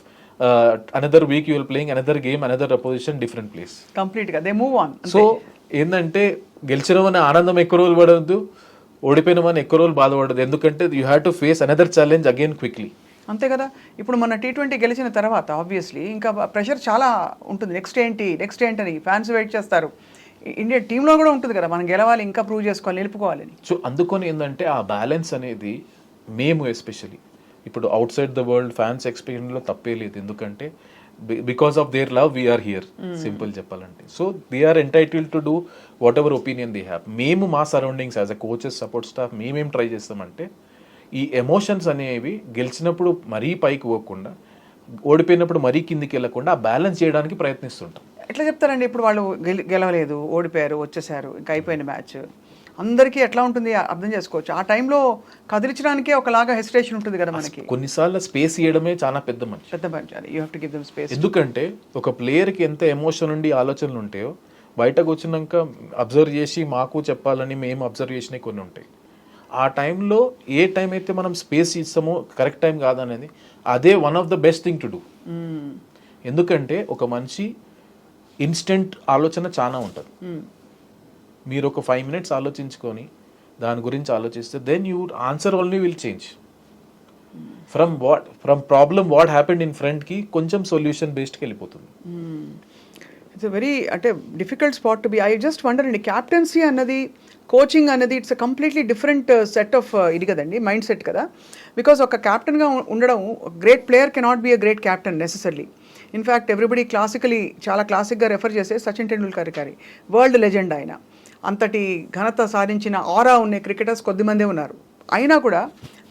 another week you will playing another game, another opposition, different place. కంప్లీట్గా దే మూవ్ ఆన్. సో ఏంటంటే గెలిచినమని ఆనందం ఎక్కువ రోజులు పడవద్దు, ఓడిపోయినామని ఎక్కువ రోజులు బాధపడదు. ఎందుకంటే you have to face another challenge again quickly. అంతే కదా. ఇప్పుడు మన T20 గెలిచిన తర్వాత ఆబ్వియస్లీ ఇంకా ప్రెషర్ చాలా ఉంటుంది. నెక్స్ట్ ఏంటి అని ఫ్యాన్స్ వెయిట్ చేస్తారు. ఇండియా టీంలో కూడా ఉంటుంది కదా, మనం గెలవాలి, ఇంకా ప్రూవ్ చేసుకోవాలి, నిలుపుకోవాలని. సో అందుకని ఏంటంటే ఆ బ్యాలెన్స్ అనేది మేము ఎస్పెషలీ ఇప్పుడు outside the world fans ఎక్స్పీరియన్స్లో తప్పే లేదు. ఎందుకంటే because of their we are here హియర్, సింపుల్ చెప్పాలంటే. So they are entitled to do whatever opinion they have. మేము మా surroundings as a coaches, support staff మేమేం ట్రై చేస్తామంటే ఈ ఎమోషన్స్ అనేవి గెలిచినప్పుడు మరీ పైకి పోకుండా, ఓడిపోయినప్పుడు మరీ కిందికి వెళ్ళకుండా బ్యాలెన్స్ చేయడానికి ప్రయత్నిస్తుంటాం. ఎట్లా చెప్తారండి ఇప్పుడు వాళ్ళు గెలవలేదు, ఓడిపోయారు, వచ్చేసారు, ఇంకా అయిపోయిన మ్యాచ్, అందరికీ ఎట్లా ఉంటుంది అర్థం చేసుకోవచ్చు. ఆ టైంలో కదిలించడానికే ఒకలాగా హెసిటేషన్ ఉంటుంది కదా మనకి. కొన్నిసార్లు స్పేస్ ఇవ్వడమే చాలా పెద్ద మంచి. You have to give them space. ఎందుకంటే ఒక ప్లేయర్కి ఎంత ఎమోషన్ ఉండి ఆలోచనలు ఉంటాయో బయటకు వచ్చినాక అబ్జర్వ్ చేసి మాకు చెప్పాలని మేము అబ్జర్వ్ చేసినవి కొన్ని ఉంటాయి. ఆ టైంలో ఏ టైం అయితే మనం స్పేస్ ఇస్తామో కరెక్ట్ టైం కాదనేది అదే one of the best thing to do. ఎందుకంటే ఒక మనిషి ఇన్స్టెంట్ ఆలోచన చాలా ఉంటుంది. మీరు ఒక 5 minutes ఆలోచించుకొని దాని గురించి ఆలోచిస్తే then you answer only will change from problem what happened in ఫ్రంట్కి కొంచెం సొల్యూషన్ బేస్డ్కి వెళ్ళిపోతుంది. ఇట్స్ వెరీ అంటే difficult spot to be. I just wonder అండి, క్యాప్టెన్సీ అన్నది, కోచింగ్ అన్నది it's a completely different set of ఇది కదండి, మైండ్ సెట్ కదా. బికాస్ ఒక క్యాప్టెన్గా ఉండడం, great player cannot be a great captain necessarily. In fact everybody చాలా క్లాసిక్గా రెఫర్ చేసే సచిన్ టెండూల్కర్ గారి, వరల్డ్ లెజెండ్ ఆయన. అంతటి ఘనత సాధించిన ఆరా ఉన్న క్రికెటర్స్ కొద్దిమందే ఉన్నారు. అయినా కూడా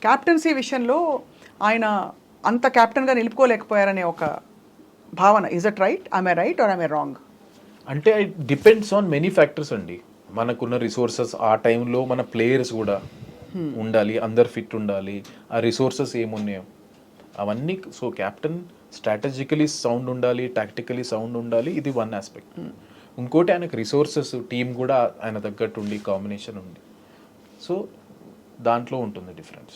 క్యాప్టెన్సీ విషయంలో ఆయన అంత క్యాప్టెన్గా నిలుపుకోలేకపోయారనే ఒక భావన. Is that right? I right or I wrong? అంటే it depends on many factors అండి. మనకున్న రిసోర్సెస్, ఆ టైంలో మన ప్లేయర్స్ కూడా ఉండాలి, అందరు ఫిట్ ఉండాలి, ఆ రిసోర్సెస్ ఏమున్నాయో అవన్నీ. సో క్యాప్టెన్ స్ట్రాటజికలీ సౌండ్ ఉండాలి, టాక్టికలీ సౌండ్ ఉండాలి, ఇది వన్ ఆస్పెక్ట్. ఇంకోటి ఆయనకు రిసోర్సెస్, టీం కూడా ఆయన తగ్గట్టు ఉండి, కాంబినేషన్ ఉంది. సో దాంట్లో ఉంటుంది డిఫరెన్స్.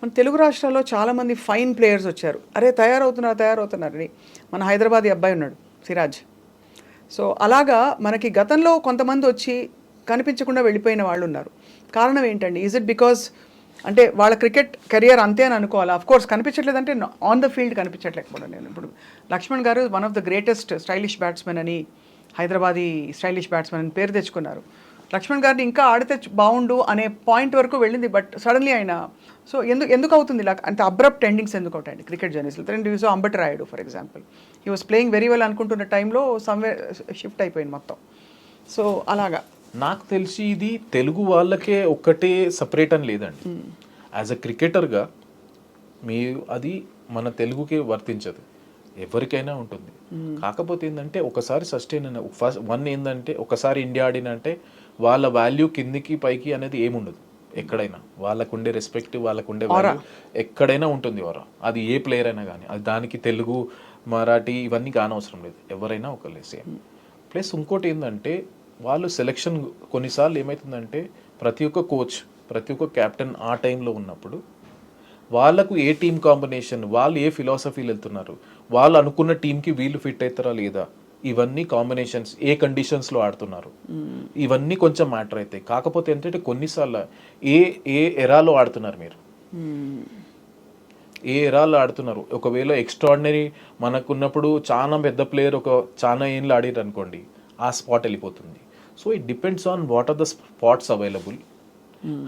మన తెలుగు రాష్ట్రాల్లో చాలామంది ఫైన్ ప్లేయర్స్ వచ్చారు. అరే తయారవుతున్నారని మన హైదరాబాద్ అబ్బాయి ఉన్నాడు, సిరాజ్. సో అలాగా మనకి గతంలో కొంతమంది వచ్చి కనిపించకుండా వెళ్ళిపోయిన వాళ్ళు ఉన్నారు. కారణం ఏంటండి? ఈజ్ ఇట్ బికాస్ అంటే వాళ్ళ క్రికెట్ కెరియర్ అంతే అని అనుకోవాలా? అఫ్ కోర్స్ కనిపించట్లేదంటే ఆన్ ద ఫీల్డ్ కనిపించట్లేకపోవడం. నేను ఇప్పుడు లక్ష్మణ్ గారు one of the greatest stylish batsmen అని, హైదరాబాదీ స్టైలిష్ బ్యాట్స్మెన్ అని పేరు తెచ్చుకున్నారు. లక్ష్మణ్ గారిని ఇంకా ఆడితే బాగుండు అనే పాయింట్ వరకు వెళ్ళింది. బట్ సడన్లీ ఆయన, సో ఎందుకు అవుతుంది ఇలా? అంటే అబ్రప్ట్ ఎండింగ్స్ ఎందుకు అవుతాయండి క్రికెట్ జర్నీస్లో? So Ambati Rayudu for example, he was playing very well అనుకుంటున్న టైంలో సమ్వేర్ షిఫ్ట్ అయిపోయింది మొత్తం. సో అలాగా నాకు తెలిసి ఇది తెలుగు వాళ్ళకే ఒక్కటే సపరేట్ అని లేదండి. యాజ్ అ క్రికెటర్గా అది మన తెలుగుకే వర్తించదు. ఎవరికైనా ఉంటుంది. కాకపోతే ఏంటంటే ఒకసారి సస్టైన్ అయిన ఫస్ట్ వన్ ఏంటంటే ఒకసారి ఇండియా ఆడినంటే వాళ్ళ వాల్యూ కిందికి పైకి అనేది ఏముండదు. ఎక్కడైనా వాళ్ళకుండే రెస్పెక్ట్, వాళ్ళకుండే వాల్యూ ఎక్కడైనా ఉంటుంది వారా. అది ఏ ప్లేయర్ అయినా కానీ, అది దానికి తెలుగు, మరాఠీ ఇవన్నీ కానవసరం లేదు, ఎవరైనా ఒకళ్ళే సేమ్. ప్లస్ ఇంకోటి ఏంటంటే వాళ్ళు సెలెక్షన్ కొన్నిసార్లు ఏమవుతుందంటే ప్రతి ఒక్క కోచ్, ప్రతి ఒక్క క్యాప్టెన్ ఆ టైంలో ఉన్నప్పుడు వాళ్ళకు ఏ టీం కాంబినేషన్, వాళ్ళు ఏ ఫిలాసఫీలు వెళ్తున్నారు, వాళ్ళు అనుకున్న టీంకి వీళ్ళు ఫిట్ అవుతారా లేదా, ఇవన్నీ కాంబినేషన్స్, ఏ కండిషన్స్లో ఆడుతున్నారు, ఇవన్నీ కొంచెం మ్యాటర్ అవుతాయి. కాకపోతే ఏంటంటే కొన్నిసార్లు ఏ ఏ ఎరాలో ఆడుతున్నారు మీరు, ఏ ఎరాల్లో ఆడుతున్నారు. ఒకవేళ ఎక్స్ట్రాడినరీ మనకున్నప్పుడు చాలా పెద్ద ప్లేయర్ ఒక చాలా ఏళ్ళు ఆడిరు అనుకోండి, ఆ స్పాట్ వెళ్ళిపోతుంది. So it depends on what are the spots available,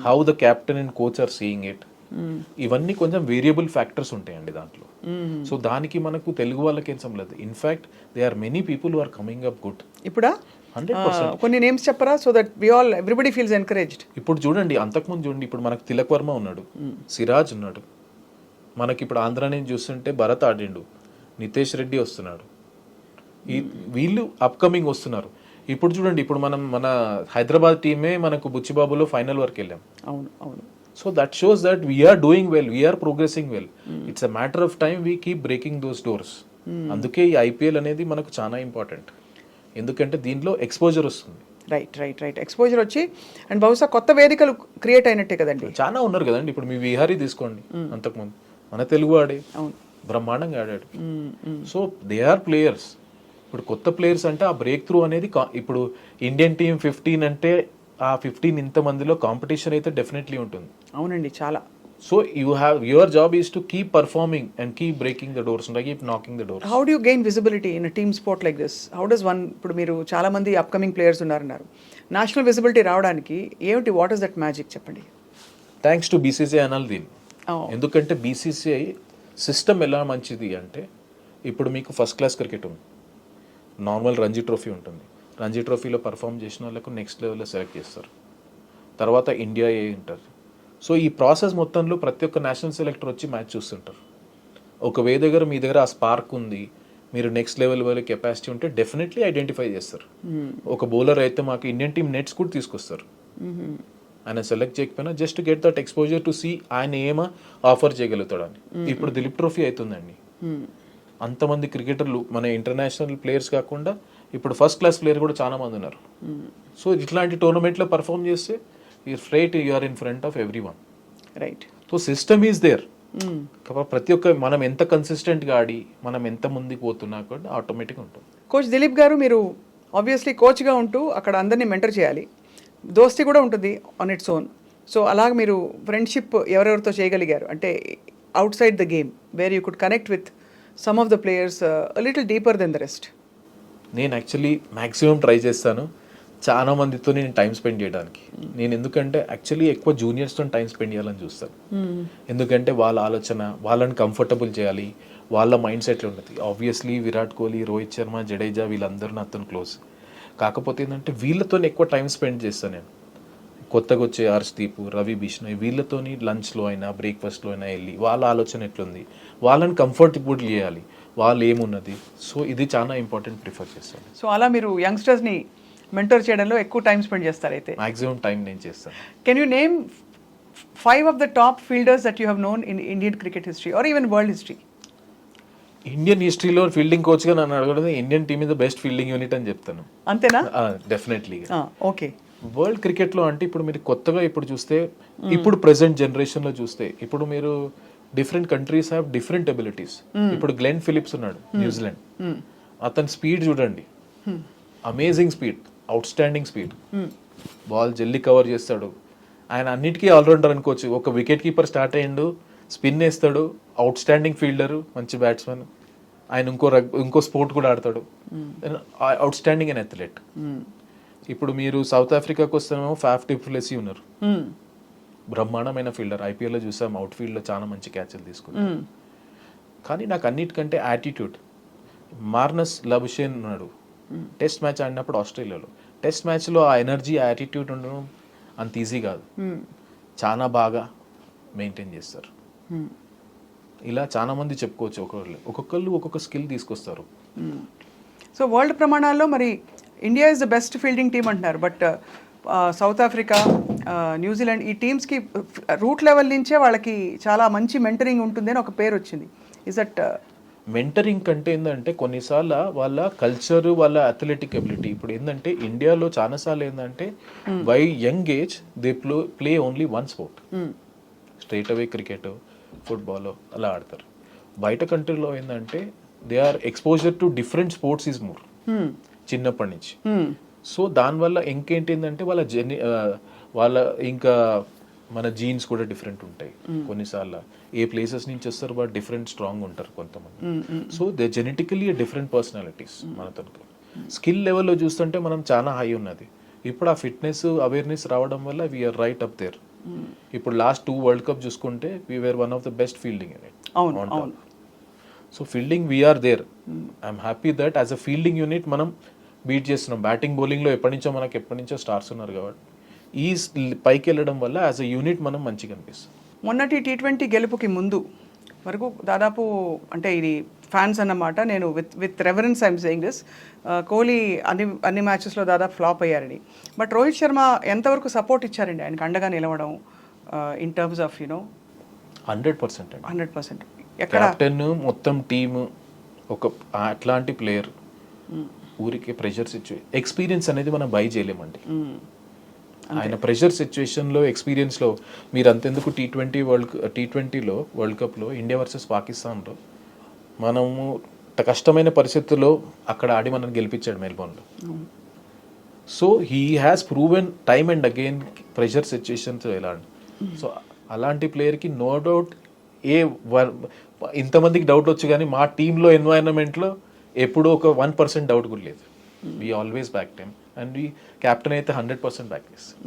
how the captain and coach are seeing it. ఇవన్నీ కొంచెం వేరియబుల్ ఫ్యాక్టర్స్ ఉంటాయండి దాంట్లో. సో దానికి మనకు తెలుగు వాళ్ళకి ఏం సంబంధం. In fact they are many people who are coming up good. ఇప్పుడా 100%. కొన్ని నేమ్స్ చెప్పరా, so that we all everybody feels encouraged. ఇప్పుడు చూడండి, అంతకుముందు చూడండి, ఇప్పుడు మనకు తిలక్ వర్మ ఉన్నాడు, సిరాజ్ ఉన్నాడు, మనకి ఇప్పుడు ఆంధ్ర నుంచి చూస్తుంటే భరత్ ఆడిండు, నితేష్ రెడ్డి వస్తున్నాడు, వీళ్ళు అప్కమింగ్ వస్తున్నారు. ఇప్పుడు చూడండి, ఇప్పుడు మన హైదరాబాద్ టీమే మనకు బుచ్చిబాబులో ఫైనల్ వరకు వెళ్ళాం. అవును అవును. So that shows that we're doing well, we're progressing well. It's a matter of time we keep breaking those doors. అందుకే ఈ ఐపీఎల్ అనేది మనకు చాలా ఇంపార్టెంట్, ఎందుకంటే దీంట్లో ఎక్స్పోజర్ వస్తుంది. రైట్ ఎక్స్పోజర్ వచ్చి అండ్ బహుశా కొత్త వేదికలు క్రియేట్ అయినట్టే కదండి. చాలా ఉన్నారు కదండి. ఇప్పుడు మీ విహారీ తీసుకోండి, అంతకుముందు మన తెలుగు ఆడే బ్రహ్మాండంగా ఆడాడు. So they are players. ఇప్పుడు కొత్త ప్లేయర్స్ అంటే ఆ బ్రేక్ త్రూ అనేది ఇప్పుడు ఇండియన్ టీమ్ 15 అంటే ఆ 15 ఇంతమందిలో కాంపిటీషన్ అయితే డెఫినెట్లీ ఉంటుంది. అవునండి, చాలా. So your job is to keep performing and keep breaking the doors, keep knocking the doors. How do you gain visibility in team sport like this? How does one, ఇప్పుడు మీరు చాలా మంది upcoming players ఉన్నారన్నారు, national visibility రావడానికి ఏమిటి, what is that magic చెప్పండి? Thanks to BCCI అనాలి దీన్ని. ఎందుకంటే బీసీసీఐ సిస్టమ్ ఎలా మంచిది అంటే, ఇప్పుడు మీకు ఫస్ట్ క్లాస్ క్రికెట్ ఉంది, నార్మల్ రంజీ ట్రోఫీ ఉంటుంది, రంజీ ట్రోఫీలో పర్ఫామ్ చేసిన వాళ్ళకు నెక్స్ట్ లెవెల్లో సెలెక్ట్ చేస్తారు, తర్వాత ఇండియా ఏ ఉంటారు. సో ఈ ప్రాసెస్ మొత్తంలో ప్రతి ఒక్క నేషనల్ సెలెక్టర్ వచ్చి మ్యాచ్ చూస్తుంటారు. ఒకవే దగ్గర మీ దగ్గర ఆ స్పార్క్ ఉంది, మీరు నెక్స్ట్ లెవెల్ వల్ల కెపాసిటీ ఉంటే డెఫినెట్లీ ఐడెంటిఫై చేస్తారు. ఒక బౌలర్ అయితే మాకు ఇండియన్ టీమ్ నెట్స్ కూడా తీసుకొస్తారు, ఆయన సెలెక్ట్ చేయకపోయినా just get that exposure to see ఆయన ఏమో ఆఫర్ చేయగలుగుతాడని. ఇప్పుడు దిలీప్ ట్రోఫీ అవుతుందండి, అంతమంది క్రికెటర్లు మన ఇంటర్నేషనల్ ప్లేయర్స్ కాకుండా ఇప్పుడు ఫస్ట్ క్లాస్ ప్లేయర్ కూడా చాలా మంది ఉన్నారు. సో ఇట్లాంటి టోర్నమెంట్లో పర్ఫామ్ చేస్తే you are in front of every one. Right. So system is there. ప్రతి ఒక్క మనం ఎంత కన్సిస్టెంట్గా ఆడి మనం ఎంత ముందుకు పోతున్నా కూడా ఆటోమేటిక్గా ఉంటుంది. కోచ్ దిలీప్ గారు, మీరు ఆబ్వియస్లీ కోచ్గా ఉంటూ అక్కడ అందరినీ మెంటర్ చేయాలి, దోస్తీ కూడా ఉంటుంది ఆన్ ఇట్స్ ఓన్. సో అలాగ మీరు ఫ్రెండ్షిప్ ఎవరెవరితో చేయగలిగారు అంటే outside the game, where you could connect with some of the players little deeper then the rest? నేను యాక్చువల్లీ మ్యాక్సిమం ట్రై చేస్తాను చాలా మందితో నేను టైం స్పెండ్ చేయడానికి. నేను ఎందుకంటే యాక్చువల్లీ ఎక్కువ జూనియర్స్తో టైం స్పెండ్ చేయాలని చూస్తాను. ఎందుకంటే వాళ్ళ ఆలోచన, వాళ్ళని కంఫర్టబుల్ చేయాలి, వాళ్ళ మైండ్ సెట్లు ఉంటుంది. ఆబ్వియస్లీ విరాట్ కోహ్లీ, రోహిత్ శర్మ, జడేజా వీళ్ళందరూ నాతో క్లోజ్. కాకపోతే ఏంటంటే వీళ్ళతో ఎక్కువ టైం స్పెండ్ చేస్తాను నేను. కొత్తగా వచ్చే హర్ష్దీప్, రవి బిష్ణోయ్ వీళ్ళతోని లంచ్లో అయినా బ్రేక్ఫాస్ట్లో అయినా వెళ్ళి వాళ్ళ ఆలోచన ఎట్లుంది, వాళ్ళని కంఫర్టబుల్ చేయాలి, వాళ్ళు ఏమున్నది. సో ఇది చాలా ఇంపార్టెంట్ ప్రిఫర్ చేస్తాను. సో అలా మీరు యంగ్స్టర్స్ని మెంటర్ చేయడంలో ఎక్కువ టైం స్పెండ్ చేస్తారు అయితే? మాక్సిమం టైం నేను చేస్తాను. Can you name 5 of the top fielders that you have known in Indian cricket history or even world history? Indian హిస్టరీలో ఫీల్డింగ్ కోచ్గా నన్ను అడగడం Indian team is the best fielding unit అని చెప్తాను. అంతేనా? డెఫినెట్లీ. ఓకే. వరల్డ్ క్రికెట్లో అంటే ఇప్పుడు మీరు కొత్తగా ఇప్పుడు చూస్తే, ఇప్పుడు ప్రెసెంట్ జనరేషన్లో చూస్తే, ఇప్పుడు మీరు different countries have different abilities. ఇప్పుడు గ్లెన్ ఫిలిప్స్ ఉన్నాడు, న్యూజిలాండ్. అతని స్పీడ్ చూడండి, amazing speed, out standing speed, ball జల్దీ కవర్ చేస్తాడు. ఆయన అన్నిటికీ ఆల్రౌండర్ అనుకోవచ్చు. ఒక వికెట్ కీపర్ స్టార్ట్ అయ్యిండు, స్పిన్ వేస్తాడు, అవుట్ స్టాండింగ్ ఫీల్డరు, మంచి బ్యాట్స్మెన్. ఆయన ఇంకో స్పోర్ట్ కూడా ఆడతాడు, అవుట్ స్టాండింగ్ అండ్ అథ్లెట్. ఇప్పుడు మీరు సౌత్ ఆఫ్రికాకి వస్తేనేమో ఫాఫ్ డు ప్లెసీ ఉన్నారు, బ్రహ్మాండమైన ఫీల్డర్. ఐపీఎల్లో చూసాం, అవుట్ ఫీల్డ్లో చాలా మంచి క్యాచ్లు తీసుకున్నారు. కానీ నాకు అన్నిటికంటే యాటిట్యూడ్, మార్నస్ లబుషేన్ ఉన్నాడు. టెస్ట్ మ్యాచ్ ఆడినప్పుడు ఆస్ట్రేలియాలో, టెస్ట్ మ్యాచ్లో ఆ ఎనర్జీ, ఆ యాటిట్యూడ్ ఉండడం అంత ఈజీ కాదు, చాలా బాగా మెయింటైన్ చేస్తారు. ఇలా చాలా మంది చెప్పుకోవచ్చు. ఒక్కొక్కళ్ళు ఒక్కొక్క స్కిల్ తీసుకొస్తారు. సో వరల్డ్ ప్రమాణాల్లో మరి India is the best fielding team అంటున్నారు, బట్ సౌత్ ఆఫ్రికా, న్యూజిలాండ్ ఈ టీమ్స్కి రూట్ లెవెల్ నుంచే వాళ్ళకి చాలా మంచి మెంటరింగ్ ఉంటుంది అని ఒక పేరు వచ్చింది. ఇస్ దట్ మెంటరింగ్ కంటే ఏంటంటే కొన్నిసార్లు వాళ్ళ కల్చర్, వాళ్ళ అథ్లెటిక్ ఎబిలిటీ. ఇప్పుడు ఏంటంటే ఇండియాలో చాలాసార్లు ఏంటంటే by young age they play only one sport, straight away cricket, football అలా ఆడతారు. బయట కంట్రీలో ఏంటంటే they are exposure to different sports is more చిన్నప్పటి నుంచి. సో దానివల్ల ఇంకేంటి ఏంటంటే వాళ్ళ ఇంకా మన జీన్స్ కూడా డిఫరెంట్ ఉంటాయి. కొన్నిసార్లు ఏ ప్లేసెస్ నుంచి వస్తారు బట్ డిఫరెంట్ స్ట్రాంగ్ ఉంటారు కొంతమంది. So they genetically different personalities. మనతో స్కిల్ లెవెల్లో చూస్తుంటే మనం చాలా హై ఉన్నది. ఇప్పుడు ఆ ఫిట్నెస్ అవేర్నెస్ రావడం వల్ల వీఆర్ రైట్ అప్ దేర్. ఇప్పుడు లాస్ట్ 2 వరల్డ్ కప్ చూసుకుంటే we're one of the best fielding unit. So fielding we're there. I'm happy that as a fielding unit మనం బీట్ చేస్తున్నాం. బ్యాటింగ్ బౌలింగ్లో ఎప్పటి నుంచో స్టార్స్ ఉన్నారు కాబట్టి ఈ పైకి వెళ్ళడం వల్ల యాజ్ అ యూనిట్ మనం మంచిగా అనిపిస్తుంది. మొన్నటి T20 గెలుపుకి ముందు వరకు దాదాపు, అంటే ఇది ఫ్యాన్స్ అన్నమాట, నేను with reference I'm saying this, Kohli అన్ని మ్యాచెస్లో దాదాపు ఫ్లాప్ అయ్యారని. బట్ రోహిత్ శర్మ ఎంతవరకు సపోర్ట్ ఇచ్చారండి ఆయనకు అండగా నిలవడం ఇన్ టర్మ్స్ ఆఫ్ 100%. 100%. ఎక్కడ కెప్టెన్, మొత్తం టీము, ఒక అట్లాంటి ప్లేయర్ ఊరికి ప్రెషర్ ఎక్స్పీరియన్స్ అనేది మనం బై చేయలేమండి. ఆయన ప్రెషర్ సిచ్యువేషన్లో, ఎక్స్పీరియన్స్లో మీరు అంతెందుకు T20లో వరల్డ్ కప్లో ఇండియా వర్సెస్ పాకిస్తాన్లో మనము కష్టమైన పరిస్థితుల్లో అక్కడ ఆడి మనం గెలిపించాడు మెల్బోర్న్లో. So he has proven time and again pressure situations ఎలా. సో అలాంటి ప్లేయర్కి నో డౌట్ ఇంతమందికి డౌట్ వచ్చు, కానీ మా టీంలో ఎన్వైరన్మెంట్లో ఎప్పుడూ ఒక 1% డౌట్ కూడా లేదు. We always back time and we captain అయితే 100% బ్యాక్ చేస్తాం.